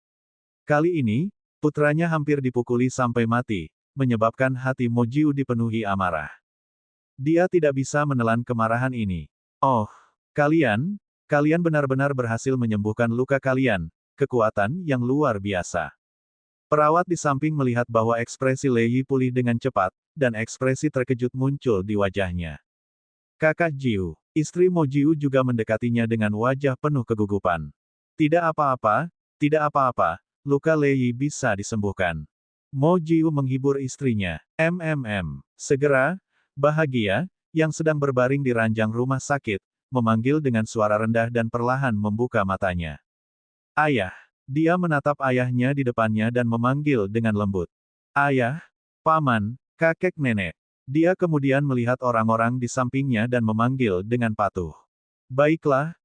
Kali ini, putranya hampir dipukuli sampai mati, menyebabkan hati Mo Jiu dipenuhi amarah. Dia tidak bisa menelan kemarahan ini. Oh, kalian benar-benar berhasil menyembuhkan luka kalian, kekuatan yang luar biasa. Perawat di samping melihat bahwa ekspresi Lei Yi pulih dengan cepat, dan ekspresi terkejut muncul di wajahnya. Kakak Jiu, istri Mo Jiu juga mendekatinya dengan wajah penuh kegugupan. Tidak apa-apa, luka Lei Yi bisa disembuhkan. Mo Jiu menghibur istrinya. Segera, bahagia, yang sedang berbaring di ranjang rumah sakit, memanggil dengan suara rendah dan perlahan membuka matanya. Ayah. Dia menatap ayahnya di depannya dan memanggil dengan lembut. Ayah, paman, kakek nenek. Dia kemudian melihat orang-orang di sampingnya dan memanggil dengan patuh. Baiklah,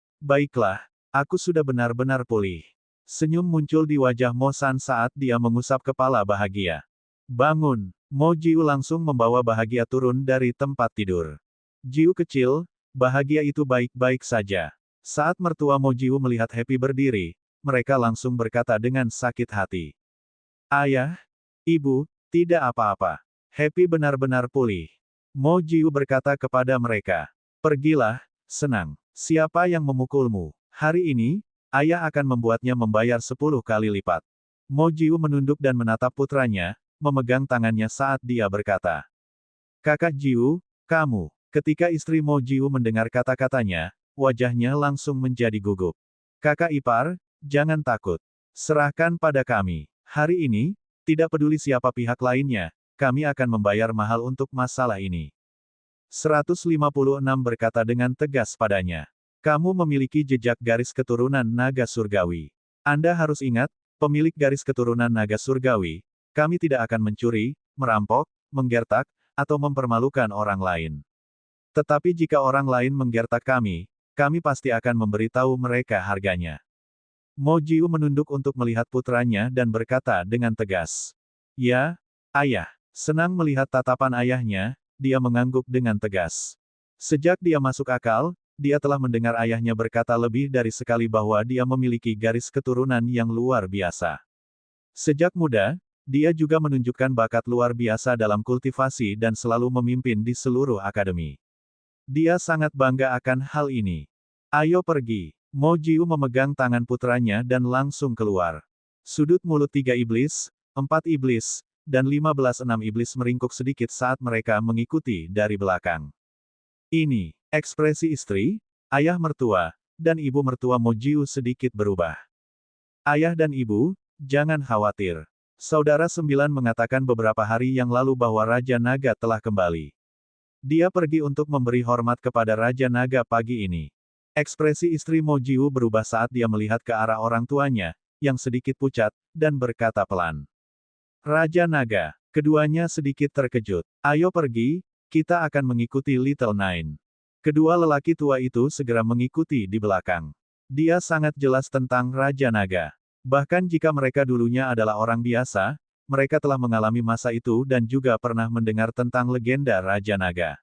aku sudah benar-benar pulih. Senyum muncul di wajah Mo San saat dia mengusap kepala bahagia. Bangun, Mo Jiu langsung membawa bahagia turun dari tempat tidur. Jiu kecil, bahagia itu baik-baik saja. Saat mertua Mo Jiu melihat Happy berdiri, mereka langsung berkata dengan sakit hati. Ayah, ibu, tidak apa-apa. Happy benar-benar pulih. Mo Jiu berkata kepada mereka. Pergilah, senang. Siapa yang memukulmu? Hari ini, ayah akan membuatnya membayar 10 kali lipat. Mo Jiu menunduk dan menatap putranya, memegang tangannya saat dia berkata. Kakak Jiu, kamu. Ketika istri Mo Jiu mendengar kata-katanya, wajahnya langsung menjadi gugup. Kakak ipar, jangan takut. Serahkan pada kami. Hari ini, tidak peduli siapa pihak lainnya, kami akan membayar mahal untuk masalah ini. 156 berkata dengan tegas padanya. Kamu memiliki jejak garis keturunan naga surgawi. Anda harus ingat, pemilik garis keturunan naga surgawi, kami tidak akan mencuri, merampok, menggertak, atau mempermalukan orang lain. Tetapi jika orang lain menggertak kami pasti akan memberitahu mereka harganya. Mo Jiu menunduk untuk melihat putranya dan berkata dengan tegas. Ya, ayah. Senang melihat tatapan ayahnya, dia mengangguk dengan tegas. Sejak dia masuk akal, dia telah mendengar ayahnya berkata lebih dari sekali bahwa dia memiliki garis keturunan yang luar biasa. Sejak muda, dia juga menunjukkan bakat luar biasa dalam kultivasi dan selalu memimpin di seluruh akademi. Dia sangat bangga akan hal ini. Ayo pergi. Mo Jiu memegang tangan putranya dan langsung keluar. Sudut mulut 3 iblis, 4 iblis, dan 15-6 iblis meringkuk sedikit saat mereka mengikuti dari belakang. Ini, ekspresi istri, ayah mertua, dan ibu mertua Mo Jiu sedikit berubah. Ayah dan ibu, jangan khawatir. Saudara 9 mengatakan beberapa hari yang lalu bahwa Raja Naga telah kembali. Dia pergi untuk memberi hormat kepada Raja Naga pagi ini. Ekspresi istri Mo Jiu berubah saat dia melihat ke arah orang tuanya, yang sedikit pucat, dan berkata pelan. Raja Naga. Keduanya sedikit terkejut. Ayo pergi, kita akan mengikuti Little Nine. Kedua lelaki tua itu segera mengikuti di belakang. Dia sangat jelas tentang Raja Naga. Bahkan jika mereka dulunya adalah orang biasa, mereka telah mengalami masa itu dan juga pernah mendengar tentang legenda Raja Naga.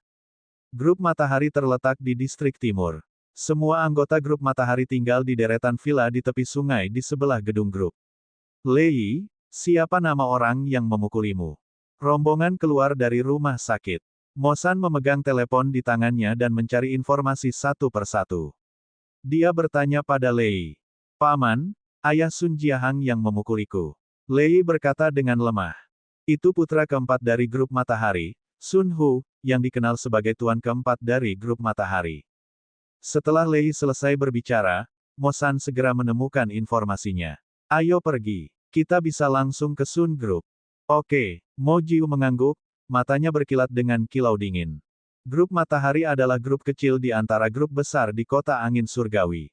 Grup Matahari terletak di distrik timur. Semua anggota grup Matahari tinggal di deretan villa di tepi sungai di sebelah gedung grup. Lei Yi, siapa nama orang yang memukulimu? Rombongan keluar dari rumah sakit. Mo San memegang telepon di tangannya dan mencari informasi satu persatu. Dia bertanya pada Lei Yi. Paman, ayah Sun Jiahang yang memukuliku. Lei Yi berkata dengan lemah. Itu putra keempat dari grup Matahari, Sun Hu, yang dikenal sebagai tuan keempat dari grup Matahari. Setelah Lei selesai berbicara, Mo San segera menemukan informasinya. Ayo pergi. Kita bisa langsung ke Sun Group. Oke. Mo Jiu mengangguk, matanya berkilat dengan kilau dingin. Grup Matahari adalah grup kecil di antara grup besar di kota angin surgawi.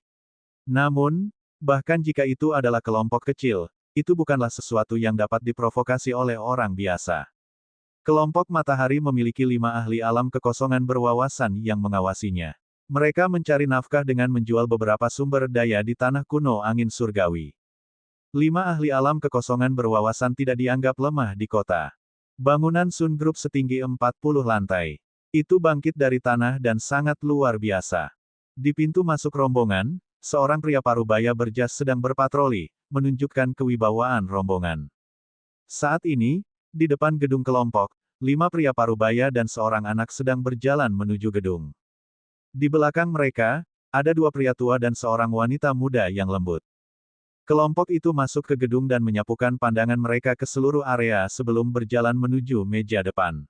Namun, Bahkan jika itu adalah kelompok kecil, itu bukanlah sesuatu yang dapat diprovokasi oleh orang biasa. Kelompok matahari memiliki 5 ahli alam kekosongan berwawasan yang mengawasinya. Mereka mencari nafkah dengan menjual beberapa sumber daya di tanah kuno angin surgawi. 5 ahli alam kekosongan berwawasan tidak dianggap lemah di kota. Bangunan Sun Group setinggi 40 lantai. Itu bangkit dari tanah dan sangat luar biasa. Di pintu masuk rombongan, seorang pria parubaya berjas sedang berpatroli, menunjukkan kewibawaan rombongan. Saat ini, di depan gedung kelompok, 5 pria parubaya dan seorang anak sedang berjalan menuju gedung. Di belakang mereka, ada 2 pria tua dan seorang wanita muda yang lembut. Kelompok itu masuk ke gedung dan menyapukan pandangan mereka ke seluruh area sebelum berjalan menuju meja depan.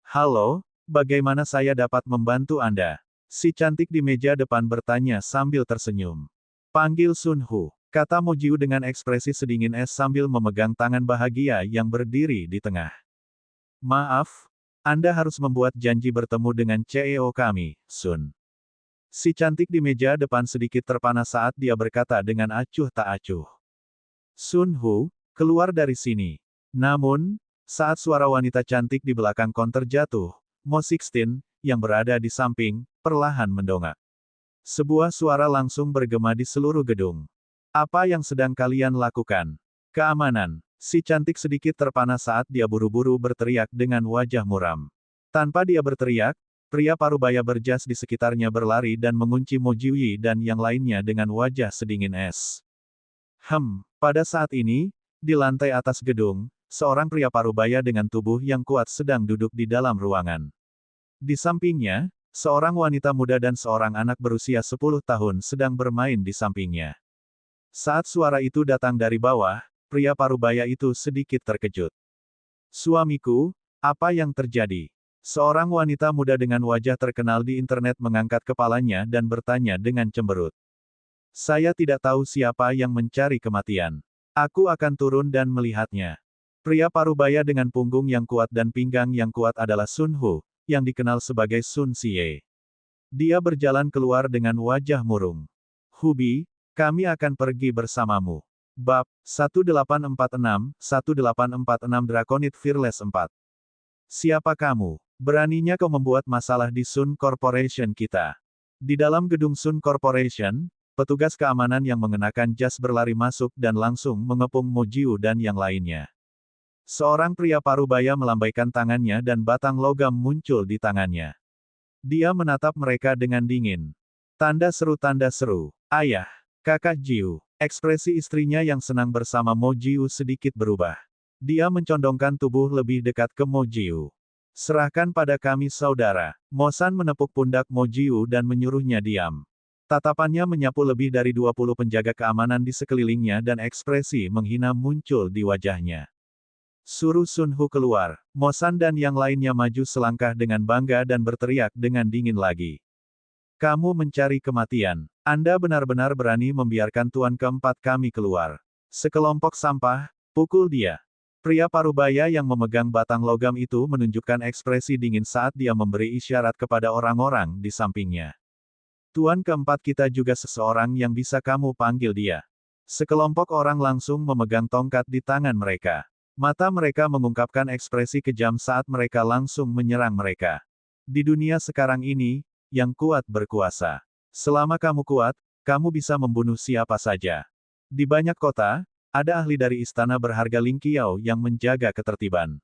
Halo, bagaimana saya dapat membantu Anda? Si cantik di meja depan bertanya sambil tersenyum. Panggil Sun Hu, kata Mo Jiu dengan ekspresi sedingin es sambil memegang tangan bahagia yang berdiri di tengah. Maaf, Anda harus membuat janji bertemu dengan CEO kami, Sun. Si cantik di meja depan sedikit terpana saat dia berkata dengan acuh tak acuh. Sun Hu, keluar dari sini. Namun, saat suara wanita cantik di belakang konter jatuh, Mo Sixtin, yang berada di samping, perlahan mendongak. Sebuah suara langsung bergema di seluruh gedung. Apa yang sedang kalian lakukan? Keamanan. Si cantik sedikit terpana saat dia buru-buru berteriak dengan wajah muram. Tanpa dia berteriak, pria parubaya berjas di sekitarnya berlari dan mengunci Mo Jiuyi dan yang lainnya dengan wajah sedingin es. Pada saat ini, di lantai atas gedung, seorang pria parubaya dengan tubuh yang kuat sedang duduk di dalam ruangan. Di sampingnya, seorang wanita muda dan seorang anak berusia 10 tahun sedang bermain di sampingnya. Saat suara itu datang dari bawah, pria parubaya itu sedikit terkejut. Suamiku, apa yang terjadi? Seorang wanita muda dengan wajah terkenal di internet mengangkat kepalanya dan bertanya dengan cemberut. Saya tidak tahu siapa yang mencari kematian. Aku akan turun dan melihatnya. Pria parubaya dengan punggung yang kuat dan pinggang yang kuat adalah Sun Hu, yang dikenal sebagai Sun Xie. Dia berjalan keluar dengan wajah murung. Hubi, kami akan pergi bersamamu. Bab 1846 Draconid Fearless 4. Siapa kamu? Beraninya kau membuat masalah di Sun Corporation kita. Di dalam gedung Sun Corporation, petugas keamanan yang mengenakan jas berlari masuk dan langsung mengepung Mo Jiu dan yang lainnya. Seorang pria parubaya melambaikan tangannya dan batang logam muncul di tangannya. Dia menatap mereka dengan dingin. Tanda seru, ayah, kakak Jiu. Ekspresi istrinya yang senang bersama Mo Jiu sedikit berubah. Dia mencondongkan tubuh lebih dekat ke Mo Jiu. Serahkan pada kami saudara. Mo San menepuk pundak Mo Jiu dan menyuruhnya diam. Tatapannya menyapu lebih dari 20 penjaga keamanan di sekelilingnya dan ekspresi menghina muncul di wajahnya. Suruh Sun Hu keluar. Mo San dan yang lainnya maju selangkah dengan bangga dan berteriak dengan dingin lagi. Kamu mencari kematian. Anda benar-benar berani membiarkan tuan keempat kami keluar. Sekelompok sampah, pukul dia. Pria parubaya yang memegang batang logam itu menunjukkan ekspresi dingin saat dia memberi isyarat kepada orang-orang di sampingnya. Tuan keempat kita juga seseorang yang bisa kamu panggil dia. Sekelompok orang langsung memegang tongkat di tangan mereka. Mata mereka mengungkapkan ekspresi kejam saat mereka langsung menyerang mereka. Di dunia sekarang ini, yang kuat berkuasa. Selama kamu kuat, kamu bisa membunuh siapa saja. Di banyak kota, ada ahli dari istana berharga Ling Qiao yang menjaga ketertiban.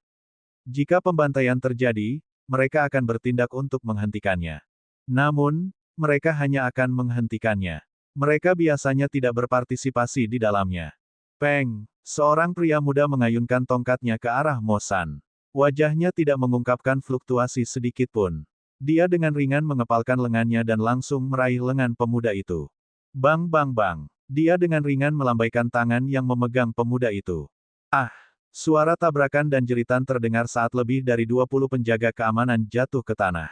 Jika pembantaian terjadi, mereka akan bertindak untuk menghentikannya. Namun, mereka hanya akan menghentikannya. Mereka biasanya tidak berpartisipasi di dalamnya. Peng, seorang pria muda mengayunkan tongkatnya ke arah Mo San. Wajahnya tidak mengungkapkan fluktuasi sedikit pun. Dia dengan ringan mengepalkan lengannya dan langsung meraih lengan pemuda itu. Bang bang bang. Dia dengan ringan melambaikan tangan yang memegang pemuda itu. Ah! Suara tabrakan dan jeritan terdengar saat lebih dari 20 penjaga keamanan jatuh ke tanah.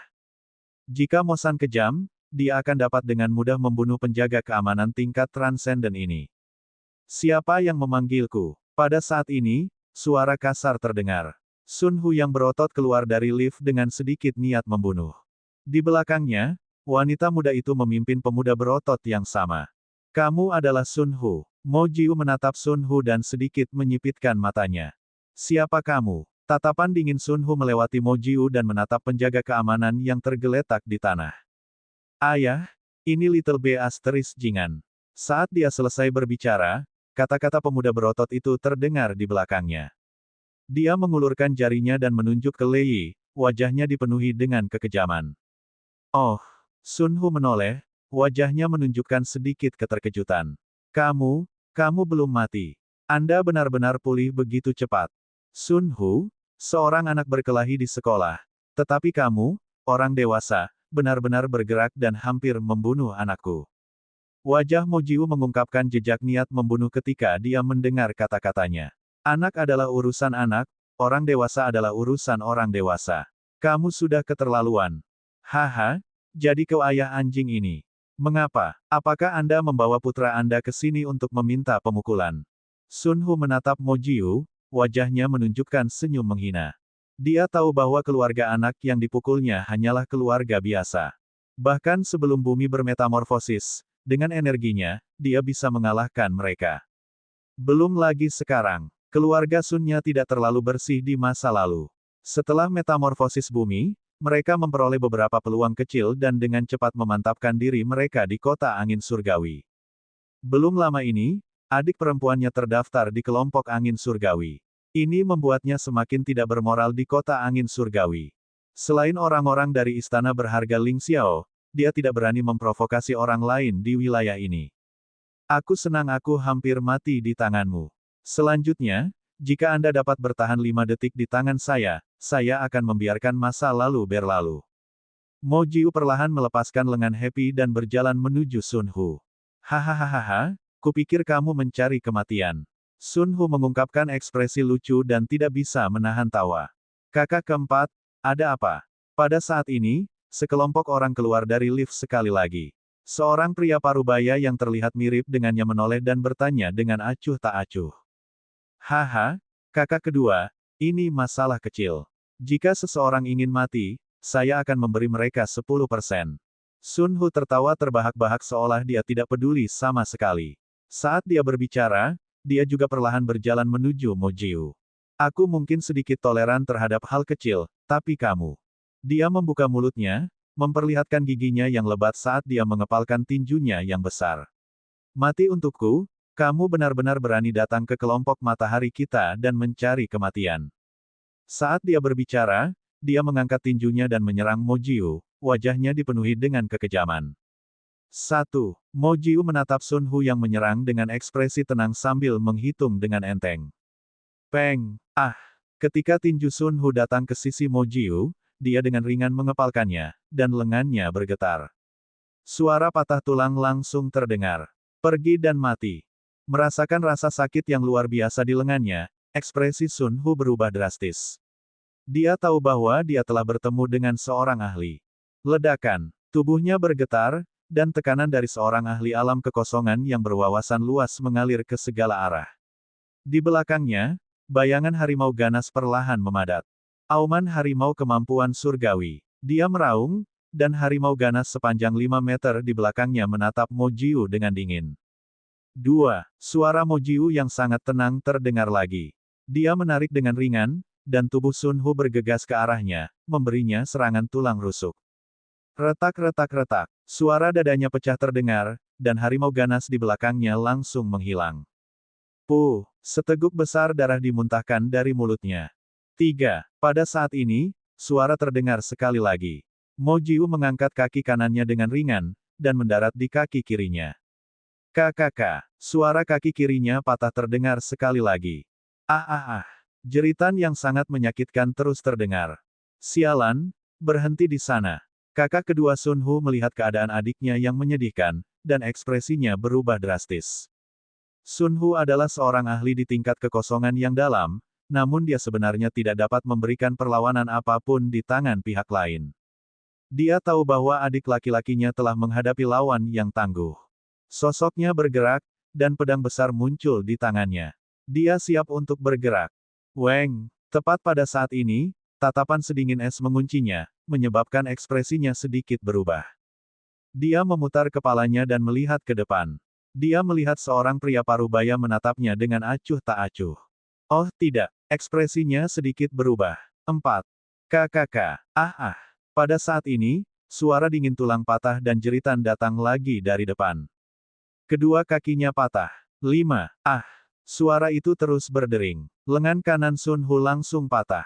Jika Mo San kejam, dia akan dapat dengan mudah membunuh penjaga keamanan tingkat transenden ini. Siapa yang memanggilku? Pada saat ini, suara kasar terdengar. Sun Hu yang berotot keluar dari lift dengan sedikit niat membunuh. Di belakangnya, wanita muda itu memimpin pemuda berotot yang sama. Kamu adalah Sun Hu. Mo Jiu menatap Sun Hu dan sedikit menyipitkan matanya. Siapa kamu? Tatapan dingin Sun Hu melewati Mo Jiu dan menatap penjaga keamanan yang tergeletak di tanah. Ayah, ini Little B Asteris Jingan. Saat dia selesai berbicara, kata-kata pemuda berotot itu terdengar di belakangnya. Dia mengulurkan jarinya dan menunjuk ke Lei Yi, wajahnya dipenuhi dengan kekejaman. Oh, Sun Hu menoleh, wajahnya menunjukkan sedikit keterkejutan. Kamu belum mati. Anda benar-benar pulih begitu cepat. Sun Hu, seorang anak berkelahi di sekolah. Tetapi kamu, orang dewasa, benar-benar bergerak dan hampir membunuh anakku. Wajah Mo Jiu mengungkapkan jejak niat membunuh ketika dia mendengar kata-katanya. Anak adalah urusan anak, orang dewasa adalah urusan orang dewasa. Kamu sudah keterlaluan. Haha, jadi kau ayah anjing ini. Mengapa? Apakah Anda membawa putra Anda ke sini untuk meminta pemukulan? Sun Hu menatap Mo Jiu, wajahnya menunjukkan senyum menghina. Dia tahu bahwa keluarga anak yang dipukulnya hanyalah keluarga biasa. Bahkan sebelum bumi bermetamorfosis, dengan energinya, dia bisa mengalahkan mereka. Belum lagi sekarang, keluarga Sunnya tidak terlalu bersih di masa lalu. Setelah metamorfosis bumi, mereka memperoleh beberapa peluang kecil dan dengan cepat memantapkan diri mereka di kota angin surgawi. Belum lama ini, adik perempuannya terdaftar di kelompok angin surgawi. Ini membuatnya semakin tidak bermoral di kota angin surgawi. Selain orang-orang dari istana berharga Ling Xiao, dia tidak berani memprovokasi orang lain di wilayah ini. Aku senang aku hampir mati di tanganmu. Selanjutnya, jika Anda dapat bertahan 5 detik di tangan saya akan membiarkan masa lalu berlalu. Mo Jiu perlahan melepaskan lengan Happy dan berjalan menuju Sun Hu. Hahaha, kupikir kamu mencari kematian. Sun Hu mengungkapkan ekspresi lucu dan tidak bisa menahan tawa. Kakak keempat, ada apa? Pada saat ini, sekelompok orang keluar dari lift sekali lagi. Seorang pria parubaya yang terlihat mirip dengannya menoleh dan bertanya dengan acuh tak acuh. Haha, kakak kedua, ini masalah kecil. Jika seseorang ingin mati, saya akan memberi mereka 10%. Sun Hu tertawa terbahak-bahak seolah dia tidak peduli sama sekali. Saat dia berbicara, dia juga perlahan berjalan menuju Mo Jiu. Aku mungkin sedikit toleran terhadap hal kecil, tapi kamu. Dia membuka mulutnya, memperlihatkan giginya yang lebat saat dia mengepalkan tinjunya yang besar. Mati untukku? Kamu benar-benar berani datang ke kelompok matahari kita dan mencari kematian. Saat dia berbicara, dia mengangkat tinjunya dan menyerang Mo Jiu, wajahnya dipenuhi dengan kekejaman. 1. Mo Jiu menatap Sun Hu yang menyerang dengan ekspresi tenang sambil menghitung dengan enteng. Peng! Ah! Ketika tinju Sun Hu datang ke sisi Mo Jiu, dia dengan ringan mengepalkannya, dan lengannya bergetar. Suara patah tulang langsung terdengar. Pergi dan mati. Merasakan rasa sakit yang luar biasa di lengannya, ekspresi Sun Hu berubah drastis. Dia tahu bahwa dia telah bertemu dengan seorang ahli. Ledakan. Tubuhnya bergetar, dan tekanan dari seorang ahli alam kekosongan yang berwawasan luas mengalir ke segala arah. Di belakangnya, bayangan harimau ganas perlahan memadat. Auman harimau kemampuan surgawi. Dia meraung, dan harimau ganas sepanjang 5 meter di belakangnya menatap Mo Jiu dengan dingin. 2. Suara Mo Jiu yang sangat tenang terdengar lagi. Dia menarik dengan ringan, dan tubuh Sun Hu bergegas ke arahnya, memberinya serangan tulang rusuk. Retak-retak-retak. Suara dadanya pecah terdengar, dan harimau ganas di belakangnya langsung menghilang. Seteguk besar darah dimuntahkan dari mulutnya. 3. Pada saat ini, suara terdengar sekali lagi. Mo Jiu mengangkat kaki kanannya dengan ringan, dan mendarat di kaki kirinya. Kakak. Suara kaki kirinya patah terdengar sekali lagi. Jeritan yang sangat menyakitkan terus terdengar. Sialan, berhenti di sana. Kakak kedua Sun Hu melihat keadaan adiknya yang menyedihkan, dan ekspresinya berubah drastis. Sun Hu adalah seorang ahli di tingkat kekosongan yang dalam, namun dia sebenarnya tidak dapat memberikan perlawanan apapun di tangan pihak lain. Dia tahu bahwa adik laki-lakinya telah menghadapi lawan yang tangguh. Sosoknya bergerak, dan pedang besar muncul di tangannya. Dia siap untuk bergerak. Weng! Tepat pada saat ini, tatapan sedingin es menguncinya, menyebabkan ekspresinya sedikit berubah. Dia memutar kepalanya dan melihat ke depan. Dia melihat seorang pria parubaya menatapnya dengan acuh tak acuh. Oh tidak, ekspresinya sedikit berubah. 4. KKK. Ah ah. Pada saat ini, suara dingin tulang patah dan jeritan datang lagi dari depan. Kedua kakinya patah. 5. Ah. Suara itu terus berdering. Lengan kanan Sun Hu langsung patah.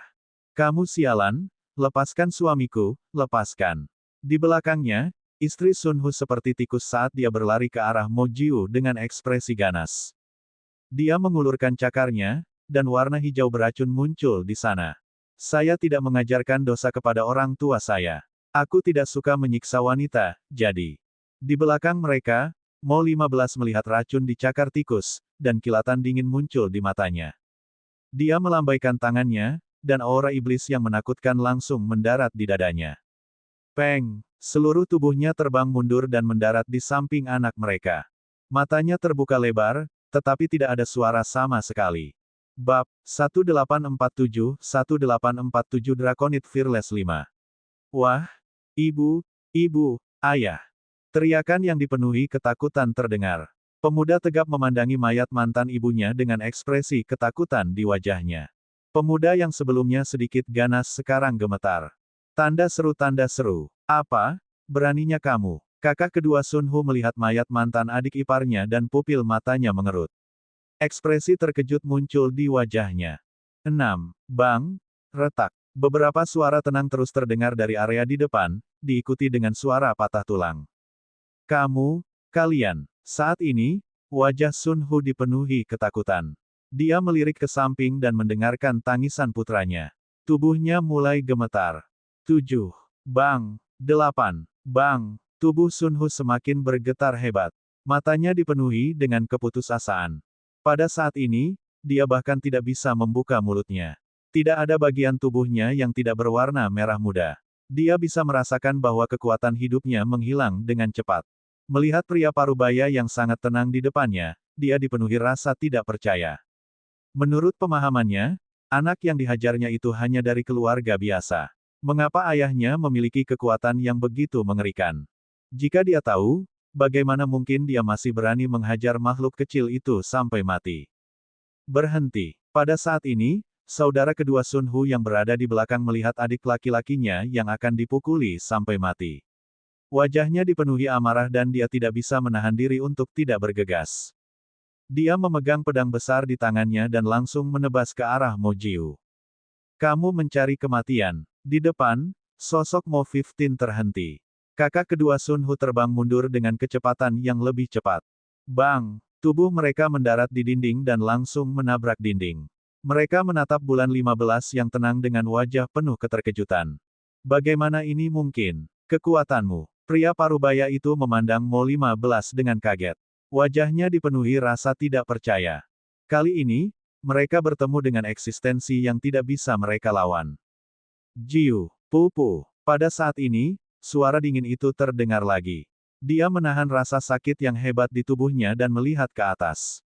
Kamu sialan, lepaskan suamiku, lepaskan. Di belakangnya, istri Sun Hu seperti tikus saat dia berlari ke arah Mo Jiu dengan ekspresi ganas. Dia mengulurkan cakarnya, dan warna hijau beracun muncul di sana. Saya tidak mengajarkan dosa kepada orang tua saya. Aku tidak suka menyiksa wanita, jadi. Di belakang mereka, Mo 15 melihat racun di cakar tikus, dan kilatan dingin muncul di matanya. Dia melambaikan tangannya, dan aura iblis yang menakutkan langsung mendarat di dadanya. Peng! Seluruh tubuhnya terbang mundur dan mendarat di samping anak mereka. Matanya terbuka lebar, tetapi tidak ada suara sama sekali. Bab 1847-1847 Draconid Fearless 5. Wah! Ibu! Ibu! Ayah! Teriakan yang dipenuhi ketakutan terdengar. Pemuda tegap memandangi mayat mantan ibunya dengan ekspresi ketakutan di wajahnya. Pemuda yang sebelumnya sedikit ganas sekarang gemetar. Tanda seru. Apa? Beraninya kamu? Kakak kedua Sun Hu melihat mayat mantan adik iparnya dan pupil matanya mengerut. Ekspresi terkejut muncul di wajahnya. 6. Bang! Retak. Beberapa suara tenang terus terdengar dari area di depan, diikuti dengan suara patah tulang. Kalian. Saat ini, wajah Sun Hu dipenuhi ketakutan. Dia melirik ke samping dan mendengarkan tangisan putranya. Tubuhnya mulai gemetar. 7. Bang! 8. Bang! Tubuh Sun Hu semakin bergetar hebat. Matanya dipenuhi dengan keputusasaan. Pada saat ini, dia bahkan tidak bisa membuka mulutnya. Tidak ada bagian tubuhnya yang tidak berwarna merah muda. Dia bisa merasakan bahwa kekuatan hidupnya menghilang dengan cepat. Melihat pria parubaya yang sangat tenang di depannya, dia dipenuhi rasa tidak percaya. Menurut pemahamannya, anak yang dihajarnya itu hanya dari keluarga biasa. Mengapa ayahnya memiliki kekuatan yang begitu mengerikan? Jika dia tahu, bagaimana mungkin dia masih berani menghajar makhluk kecil itu sampai mati? Berhenti. Pada saat ini, saudara kedua Sun Hu yang berada di belakang melihat adik laki-lakinya yang akan dipukuli sampai mati. Wajahnya dipenuhi amarah dan dia tidak bisa menahan diri untuk tidak bergegas. Dia memegang pedang besar di tangannya dan langsung menebas ke arah Mo Jiu. Kamu mencari kematian. Di depan, sosok Mo 15 terhenti. Kakak kedua Sun Hu terbang mundur dengan kecepatan yang lebih cepat. Bang! Tubuh mereka mendarat di dinding dan langsung menabrak dinding. Mereka menatap bulan 15 yang tenang dengan wajah penuh keterkejutan. Bagaimana ini mungkin? Kekuatanmu. Pria parubaya itu memandang Mo 15 dengan kaget. Wajahnya dipenuhi rasa tidak percaya. Kali ini, mereka bertemu dengan eksistensi yang tidak bisa mereka lawan. Jiu, Pupu. Pada saat ini, suara dingin itu terdengar lagi. Dia menahan rasa sakit yang hebat di tubuhnya dan melihat ke atas.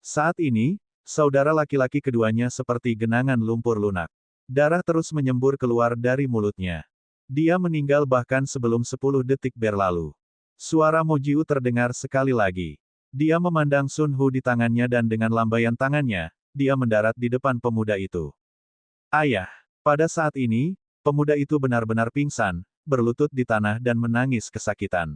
Saat ini, saudara laki-laki keduanya seperti genangan lumpur lunak. Darah terus menyembur keluar dari mulutnya. Dia meninggal bahkan sebelum 10 detik berlalu. Suara Mo Jiu terdengar sekali lagi. Dia memandang Sun Hu di tangannya dan dengan lambaian tangannya, dia mendarat di depan pemuda itu. Ayah! Pada saat ini, pemuda itu benar-benar pingsan, berlutut di tanah dan menangis kesakitan.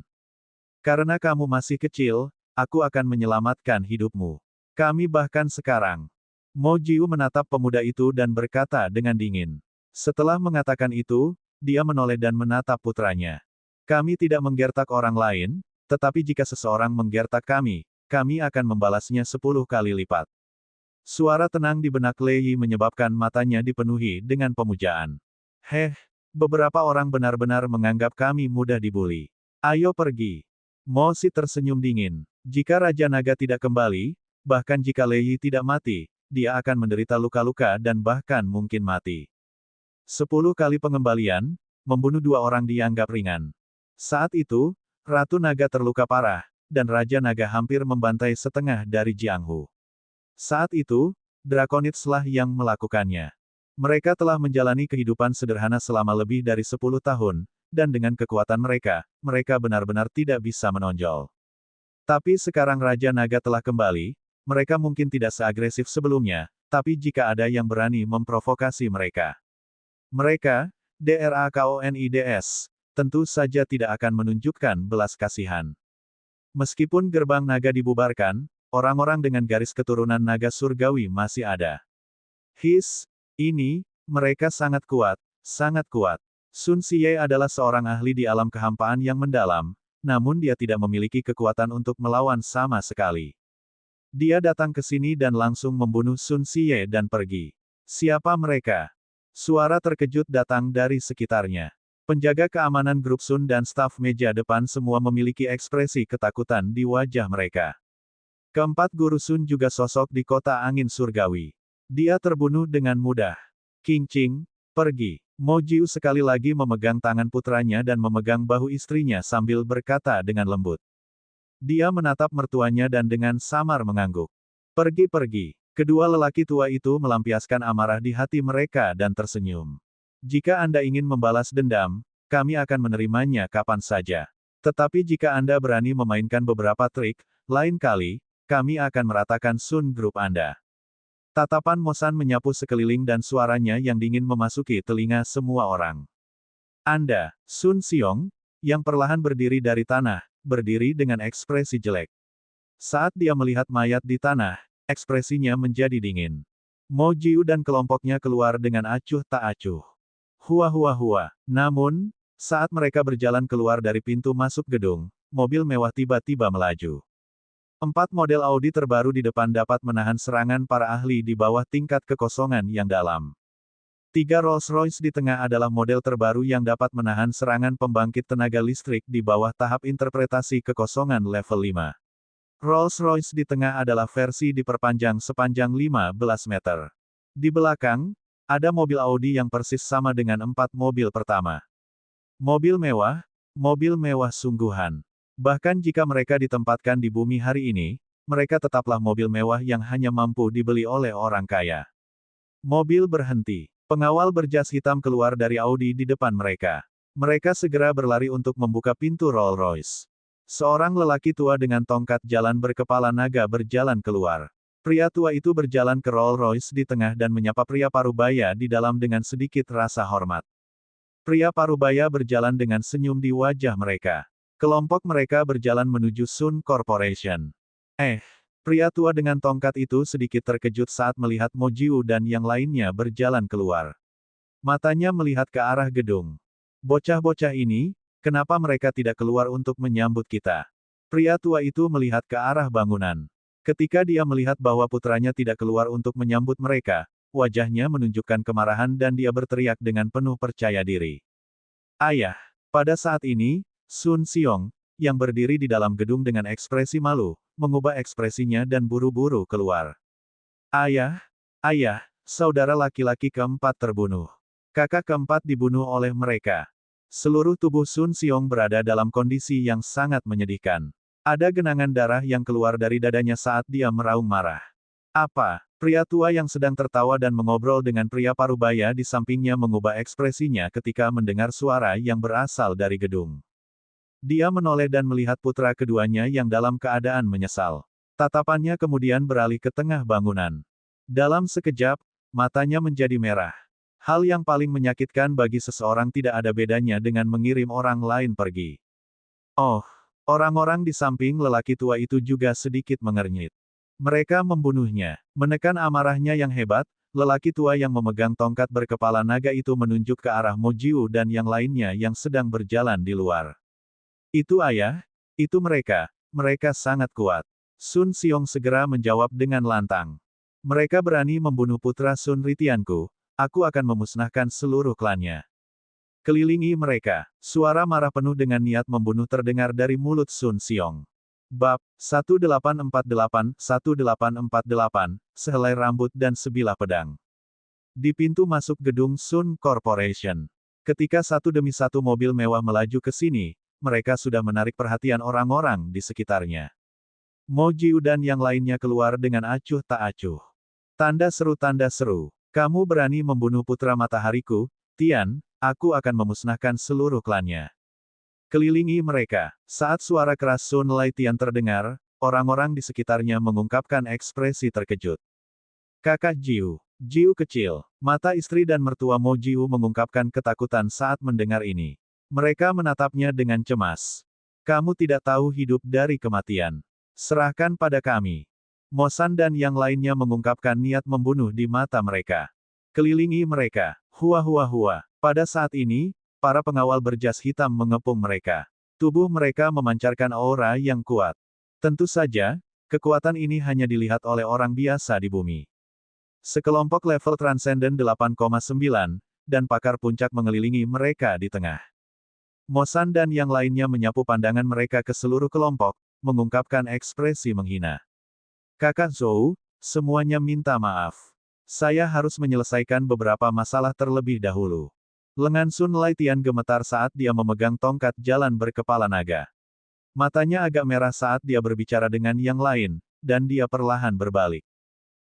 Karena kamu masih kecil, aku akan menyelamatkan hidupmu. Kami bahkan sekarang. Mo Jiu menatap pemuda itu dan berkata dengan dingin. Setelah mengatakan itu, dia menoleh dan menatap putranya. Kami tidak menggertak orang lain, tetapi jika seseorang menggertak kami akan membalasnya 10 kali lipat. Suara tenang di benak Lei Yi menyebabkan matanya dipenuhi dengan pemujaan. Beberapa orang benar-benar menganggap kami mudah dibuli. Ayo pergi. Mo Si tersenyum dingin. Jika Raja Naga tidak kembali, bahkan jika Lei Yi tidak mati, dia akan menderita luka-luka dan bahkan mungkin mati. 10 kali pengembalian, membunuh 2 orang dianggap ringan. Saat itu, Ratu Naga terluka parah, dan Raja Naga hampir membantai setengah dari Jianghu. Saat itu, Draconids lah yang melakukannya. Mereka telah menjalani kehidupan sederhana selama lebih dari 10 tahun, dan dengan kekuatan mereka, mereka benar-benar tidak bisa menonjol. Tapi sekarang Raja Naga telah kembali, mereka mungkin tidak seagresif sebelumnya, tapi jika ada yang berani memprovokasi mereka. Mereka, DRAKONIDS, tentu saja tidak akan menunjukkan belas kasihan. Meskipun gerbang naga dibubarkan, orang-orang dengan garis keturunan naga surgawi masih ada. Mereka sangat kuat, sangat kuat. Sun Xiye adalah seorang ahli di alam kehampaan yang mendalam, namun dia tidak memiliki kekuatan untuk melawan sama sekali. Dia datang ke sini dan langsung membunuh Sun Xiye dan pergi. Siapa mereka? Suara terkejut datang dari sekitarnya. Penjaga keamanan grup Sun dan staf meja depan semua memiliki ekspresi ketakutan di wajah mereka. Keempat guru Sun juga sosok di kota angin surgawi. Dia terbunuh dengan mudah. Qing Qing, pergi. Mo Jiu sekali lagi memegang tangan putranya dan memegang bahu istrinya sambil berkata dengan lembut. Dia menatap mertuanya dan dengan samar mengangguk. Pergi-pergi. Kedua lelaki tua itu melampiaskan amarah di hati mereka dan tersenyum. Jika Anda ingin membalas dendam, kami akan menerimanya kapan saja. Tetapi jika Anda berani memainkan beberapa trik, lain kali, kami akan meratakan Sun Group Anda. Tatapan Mo San menyapu sekeliling dan suaranya yang dingin memasuki telinga semua orang. Anda, Sun Xiong, yang perlahan berdiri dari tanah, berdiri dengan ekspresi jelek. Saat dia melihat mayat di tanah, ekspresinya menjadi dingin. Mo Jiu dan kelompoknya keluar dengan acuh tak acuh. Hua. Namun, saat mereka berjalan keluar dari pintu masuk gedung, mobil mewah tiba-tiba melaju. 4 model Audi terbaru di depan dapat menahan serangan para ahli di bawah tingkat kekosongan yang dalam. 3 Rolls-Royce di tengah adalah model terbaru yang dapat menahan serangan pembangkit tenaga listrik di bawah tahap interpretasi kekosongan level 5. Rolls-Royce di tengah adalah versi diperpanjang sepanjang 15 meter. Di belakang, ada mobil Audi yang persis sama dengan 4 mobil pertama. Mobil mewah sungguhan. Bahkan jika mereka ditempatkan di bumi hari ini, mereka tetaplah mobil mewah yang hanya mampu dibeli oleh orang kaya. Mobil berhenti. Pengawal berjas hitam keluar dari Audi di depan mereka. Mereka segera berlari untuk membuka pintu Rolls-Royce. Seorang lelaki tua dengan tongkat jalan berkepala naga berjalan keluar. Pria tua itu berjalan ke Rolls-Royce di tengah dan menyapa pria parubaya di dalam dengan sedikit rasa hormat. Pria parubaya berjalan dengan senyum di wajah mereka. Kelompok mereka berjalan menuju Sun Corporation. Pria tua dengan tongkat itu sedikit terkejut saat melihat Mo Jiu dan yang lainnya berjalan keluar. Matanya melihat ke arah gedung. Bocah-bocah ini, kenapa mereka tidak keluar untuk menyambut kita? Pria tua itu melihat ke arah bangunan. Ketika dia melihat bahwa putranya tidak keluar untuk menyambut mereka, wajahnya menunjukkan kemarahan dan dia berteriak dengan penuh percaya diri. Ayah! Pada saat ini, Sun Xiong, yang berdiri di dalam gedung dengan ekspresi malu, mengubah ekspresinya dan buru-buru keluar. Ayah! Saudara laki-laki keempat terbunuh. Kakak keempat dibunuh oleh mereka. Seluruh tubuh Sun Xiong berada dalam kondisi yang sangat menyedihkan. Ada genangan darah yang keluar dari dadanya saat dia meraung marah. Apa? Pria tua yang sedang tertawa dan mengobrol dengan pria parubaya di sampingnya mengubah ekspresinya ketika mendengar suara yang berasal dari gedung. Dia menoleh dan melihat putra keduanya yang dalam keadaan menyesal. Tatapannya kemudian beralih ke tengah bangunan. Dalam sekejap, matanya menjadi merah. Hal yang paling menyakitkan bagi seseorang tidak ada bedanya dengan mengirim orang lain pergi. Oh, orang-orang di samping lelaki tua itu juga sedikit mengernyit. Mereka membunuhnya. Menekan amarahnya yang hebat, lelaki tua yang memegang tongkat berkepala naga itu menunjuk ke arah Mo Jiu dan yang lainnya yang sedang berjalan di luar. Itu ayah, itu mereka sangat kuat. Sun Xiong segera menjawab dengan lantang. Mereka berani membunuh putra Sun Ritianku, aku akan memusnahkan seluruh klannya. Kelilingi mereka, suara marah penuh dengan niat membunuh terdengar dari mulut Sun Xiong. Bab 1848, sehelai rambut dan sebilah pedang. Di pintu masuk gedung Sun Corporation. Ketika satu demi satu mobil mewah melaju ke sini, mereka sudah menarik perhatian orang-orang di sekitarnya. Mo Jiu dan yang lainnya keluar dengan acuh tak acuh. Tanda seru, kamu berani membunuh putra matahariku, Tian, aku akan memusnahkan seluruh klannya. Kelilingi mereka. Saat suara keras Sun Laitian terdengar, orang-orang di sekitarnya mengungkapkan ekspresi terkejut. Kakak Jiu. Jiu kecil. Mata istri dan mertua Mo Jiu mengungkapkan ketakutan saat mendengar ini. Mereka menatapnya dengan cemas. Kamu tidak tahu hidup dari kematian. Serahkan pada kami. Mo San dan yang lainnya mengungkapkan niat membunuh di mata mereka. Kelilingi mereka. Hua hua hua. Pada saat ini, para pengawal berjas hitam mengepung mereka. Tubuh mereka memancarkan aura yang kuat. Tentu saja, kekuatan ini hanya dilihat oleh orang biasa di bumi. Sekelompok level Transcendent 8,9, dan pakar puncak mengelilingi mereka di tengah. Mo San dan yang lainnya menyapu pandangan mereka ke seluruh kelompok, mengungkapkan ekspresi menghina. Kakak Zhou, semuanya minta maaf. Saya harus menyelesaikan beberapa masalah terlebih dahulu. Lengan Sun Laitian gemetar saat dia memegang tongkat jalan berkepala naga. Matanya agak merah saat dia berbicara dengan yang lain, dan dia perlahan berbalik.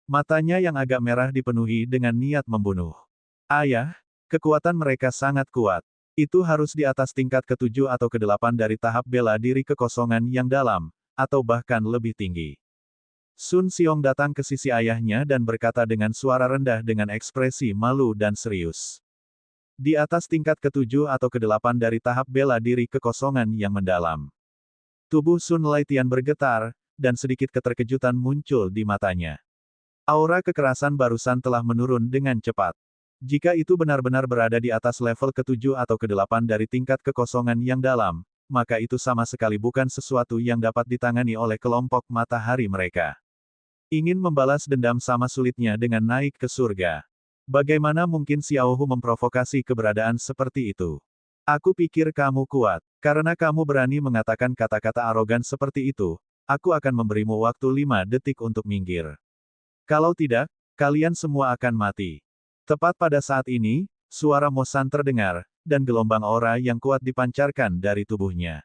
Matanya yang agak merah dipenuhi dengan niat membunuh. Ayah, kekuatan mereka sangat kuat. Itu harus di atas tingkat ke-7 atau ke-8 dari tahap bela diri kekosongan yang dalam, atau bahkan lebih tinggi. Sun Xiong datang ke sisi ayahnya dan berkata dengan suara rendah dengan ekspresi malu dan serius. Di atas tingkat ke-7 atau ke-8 dari tahap bela diri kekosongan yang mendalam. Tubuh Sun Laitian bergetar, dan sedikit keterkejutan muncul di matanya. Aura kekerasan barusan telah menurun dengan cepat. Jika itu benar-benar berada di atas level ke-7 atau ke-8 dari tingkat kekosongan yang dalam, maka itu sama sekali bukan sesuatu yang dapat ditangani oleh kelompok matahari mereka. Ingin membalas dendam sama sulitnya dengan naik ke surga. Bagaimana mungkin Xiao Hu memprovokasi keberadaan seperti itu? Aku pikir kamu kuat. Karena kamu berani mengatakan kata-kata arogan seperti itu, aku akan memberimu waktu 5 detik untuk minggir. Kalau tidak, kalian semua akan mati. Tepat pada saat ini, suara Mo San terdengar, dan gelombang aura yang kuat dipancarkan dari tubuhnya.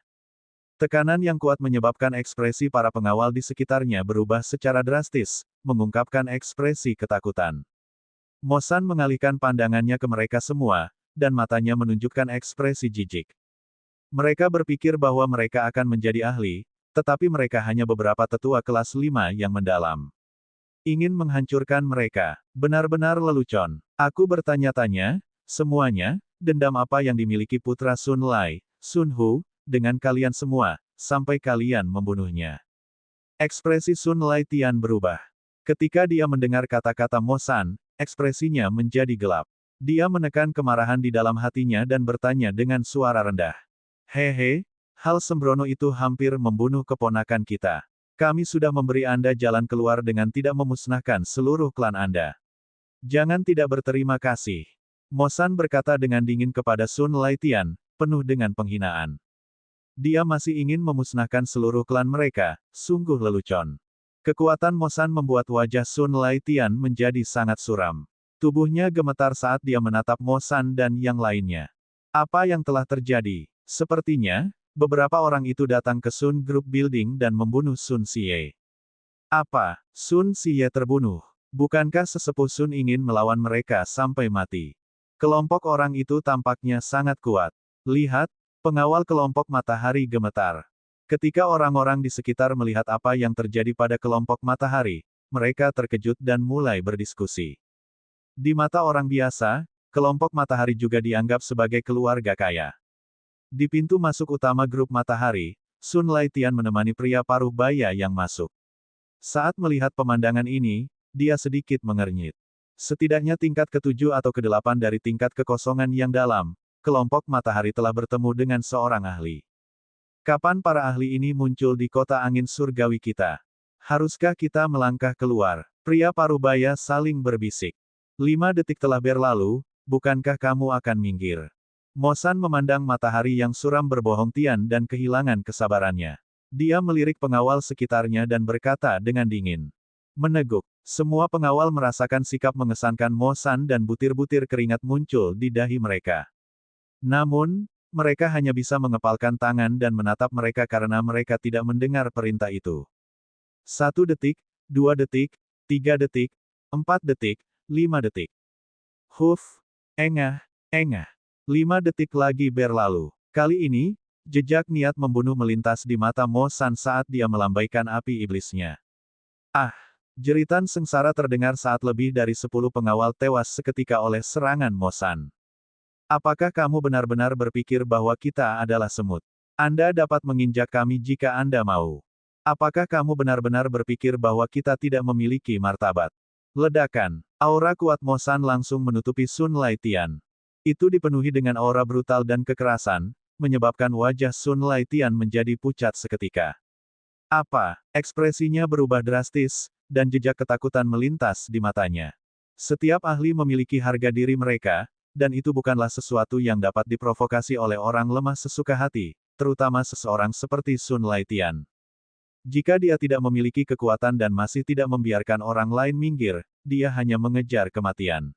Tekanan yang kuat menyebabkan ekspresi para pengawal di sekitarnya berubah secara drastis, mengungkapkan ekspresi ketakutan. Mo San mengalihkan pandangannya ke mereka semua, dan matanya menunjukkan ekspresi jijik. Mereka berpikir bahwa mereka akan menjadi ahli, tetapi mereka hanya beberapa tetua kelas 5 yang mendalam. Ingin menghancurkan mereka. Benar-benar lelucon. Aku bertanya-tanya, semuanya, dendam apa yang dimiliki putra Sun Lai, Sun Hu, dengan kalian semua, sampai kalian membunuhnya. Ekspresi Sun Laitian berubah. Ketika dia mendengar kata-kata Mo San, ekspresinya menjadi gelap. Dia menekan kemarahan di dalam hatinya dan bertanya dengan suara rendah. Hehe, hal sembrono itu hampir membunuh keponakan kita. Kami sudah memberi Anda jalan keluar dengan tidak memusnahkan seluruh klan Anda. Jangan tidak berterima kasih. Mo San berkata dengan dingin kepada Sun Laitian, penuh dengan penghinaan. Dia masih ingin memusnahkan seluruh klan mereka, sungguh lelucon. Kekuatan Mo San membuat wajah Sun Laitian menjadi sangat suram. Tubuhnya gemetar saat dia menatap Mo San dan yang lainnya. Apa yang telah terjadi? Sepertinya, beberapa orang itu datang ke Sun Group Building dan membunuh Sun Xie. Apa? Sun Xie terbunuh? Bukankah sesepuh Sun ingin melawan mereka sampai mati? Kelompok orang itu tampaknya sangat kuat. Lihat, pengawal kelompok matahari gemetar. Ketika orang-orang di sekitar melihat apa yang terjadi pada kelompok matahari, mereka terkejut dan mulai berdiskusi. Di mata orang biasa, kelompok matahari juga dianggap sebagai keluarga kaya. Di pintu masuk utama grup matahari, Sun Laitian menemani pria paruh baya yang masuk. Saat melihat pemandangan ini, dia sedikit mengernyit. Setidaknya tingkat ke-7 atau ke-8 dari tingkat kekosongan yang dalam, kelompok matahari telah bertemu dengan seorang ahli. Kapan para ahli ini muncul di kota angin surgawi kita? Haruskah kita melangkah keluar? Pria paruh baya saling berbisik. 5 detik telah berlalu, bukankah kamu akan minggir? Mo San memandang matahari yang suram berbohong Tian dan kehilangan kesabarannya. Dia melirik pengawal sekitarnya dan berkata dengan dingin. Meneguk. Semua pengawal merasakan sikap mengesankan Mo San dan butir-butir keringat muncul di dahi mereka. Namun, mereka hanya bisa mengepalkan tangan dan menatap mereka karena mereka tidak mendengar perintah itu. 1 detik, 2 detik, 3 detik, 4 detik, 5 detik. Huf, engah, engah. 5 detik lagi berlalu. Kali ini, Jejak niat membunuh melintas di mata Mo San saat dia melambaikan api iblisnya. Ah! Jeritan sengsara terdengar saat lebih dari 10 pengawal tewas seketika oleh serangan Mo San. Apakah kamu benar-benar berpikir bahwa kita adalah semut? Anda dapat menginjak kami jika Anda mau. Apakah kamu benar-benar berpikir bahwa kita tidak memiliki martabat? Ledakan. Aura kuat Mo San langsung menutupi Sun Laitian. Itu dipenuhi dengan aura brutal dan kekerasan, menyebabkan wajah Sun Laitian menjadi pucat seketika. Apa? Ekspresinya berubah drastis, dan jejak ketakutan melintas di matanya. Setiap ahli memiliki harga diri mereka, dan itu bukanlah sesuatu yang dapat diprovokasi oleh orang lemah sesuka hati, terutama seseorang seperti Sun Laitian. Jika dia tidak memiliki kekuatan dan masih tidak membiarkan orang lain minggir, dia hanya mengejar kematian.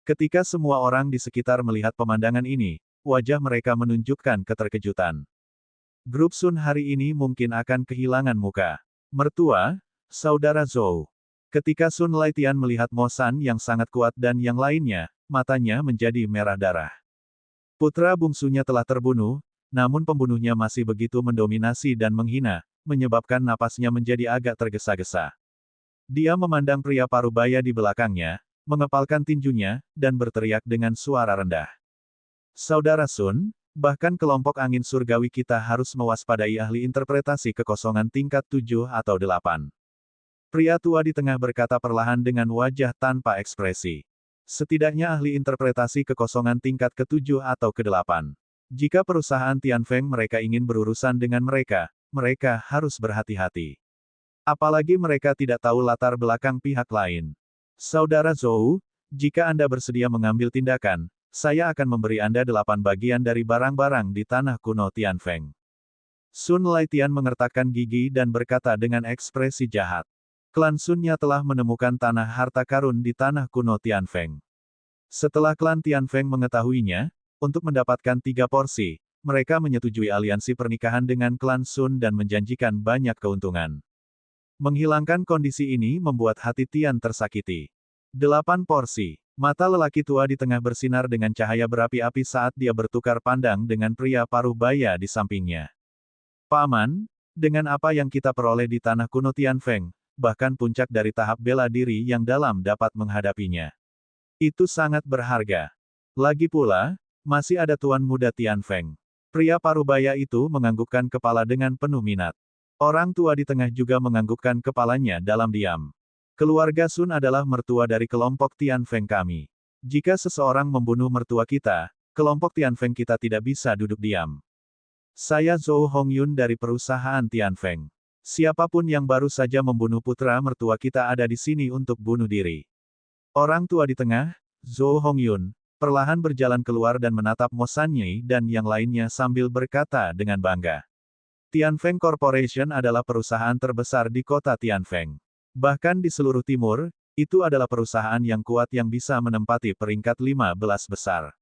Ketika semua orang di sekitar melihat pemandangan ini, wajah mereka menunjukkan keterkejutan. Grup Sun hari ini mungkin akan kehilangan muka. Mertua, saudara Zhou. Ketika Sun Laitian melihat Mo San yang sangat kuat dan yang lainnya, matanya menjadi merah darah. Putra bungsunya telah terbunuh, namun pembunuhnya masih begitu mendominasi dan menghina, menyebabkan napasnya menjadi agak tergesa-gesa. Dia memandang pria parubaya di belakangnya, mengepalkan tinjunya, dan berteriak dengan suara rendah. Saudara Sun, bahkan kelompok angin surgawi kita harus mewaspadai ahli interpretasi kekosongan tingkat 7 atau 8. Pria tua di tengah berkata perlahan dengan wajah tanpa ekspresi. Setidaknya ahli interpretasi kekosongan tingkat ke-7 atau ke-8. Jika perusahaan Tianfeng mereka ingin berurusan dengan mereka, mereka harus berhati-hati. Apalagi mereka tidak tahu latar belakang pihak lain. Saudara Zhou, jika Anda bersedia mengambil tindakan, saya akan memberi Anda 8 bagian dari barang-barang di tanah kuno Tianfeng. Sun Laitian mengertakkan gigi dan berkata dengan ekspresi jahat. Klan Sunnya telah menemukan tanah harta karun di tanah kuno Tianfeng. Setelah klan Tianfeng mengetahuinya, untuk mendapatkan 3 porsi, mereka menyetujui aliansi pernikahan dengan klan Sun dan menjanjikan banyak keuntungan. Menghilangkan kondisi ini membuat hati Tian tersakiti. 8 porsi. Mata lelaki tua di tengah bersinar dengan cahaya berapi-api saat dia bertukar pandang dengan pria paruh baya di sampingnya. Paman, dengan apa yang kita peroleh di tanah kuno Tianfeng, bahkan puncak dari tahap bela diri yang dalam dapat menghadapinya. Itu sangat berharga. Lagi pula, masih ada tuan muda Tianfeng. Pria parubaya itu menganggukkan kepala dengan penuh minat. Orang tua di tengah juga menganggukkan kepalanya dalam diam. Keluarga Sun adalah mertua dari kelompok Tianfeng kami. Jika seseorang membunuh mertua kita, kelompok Tianfeng kita tidak bisa duduk diam. Saya Zhou Hongyun dari perusahaan Tianfeng. Siapapun yang baru saja membunuh putra mertua kita ada di sini untuk bunuh diri. Orang tua di tengah, Zhou Hongyun, perlahan berjalan keluar dan menatap Mo Sanyi dan yang lainnya sambil berkata dengan bangga. Tianfeng Corporation adalah perusahaan terbesar di kota Tianfeng. Bahkan di seluruh timur, itu adalah perusahaan yang kuat yang bisa menempati peringkat 15 besar.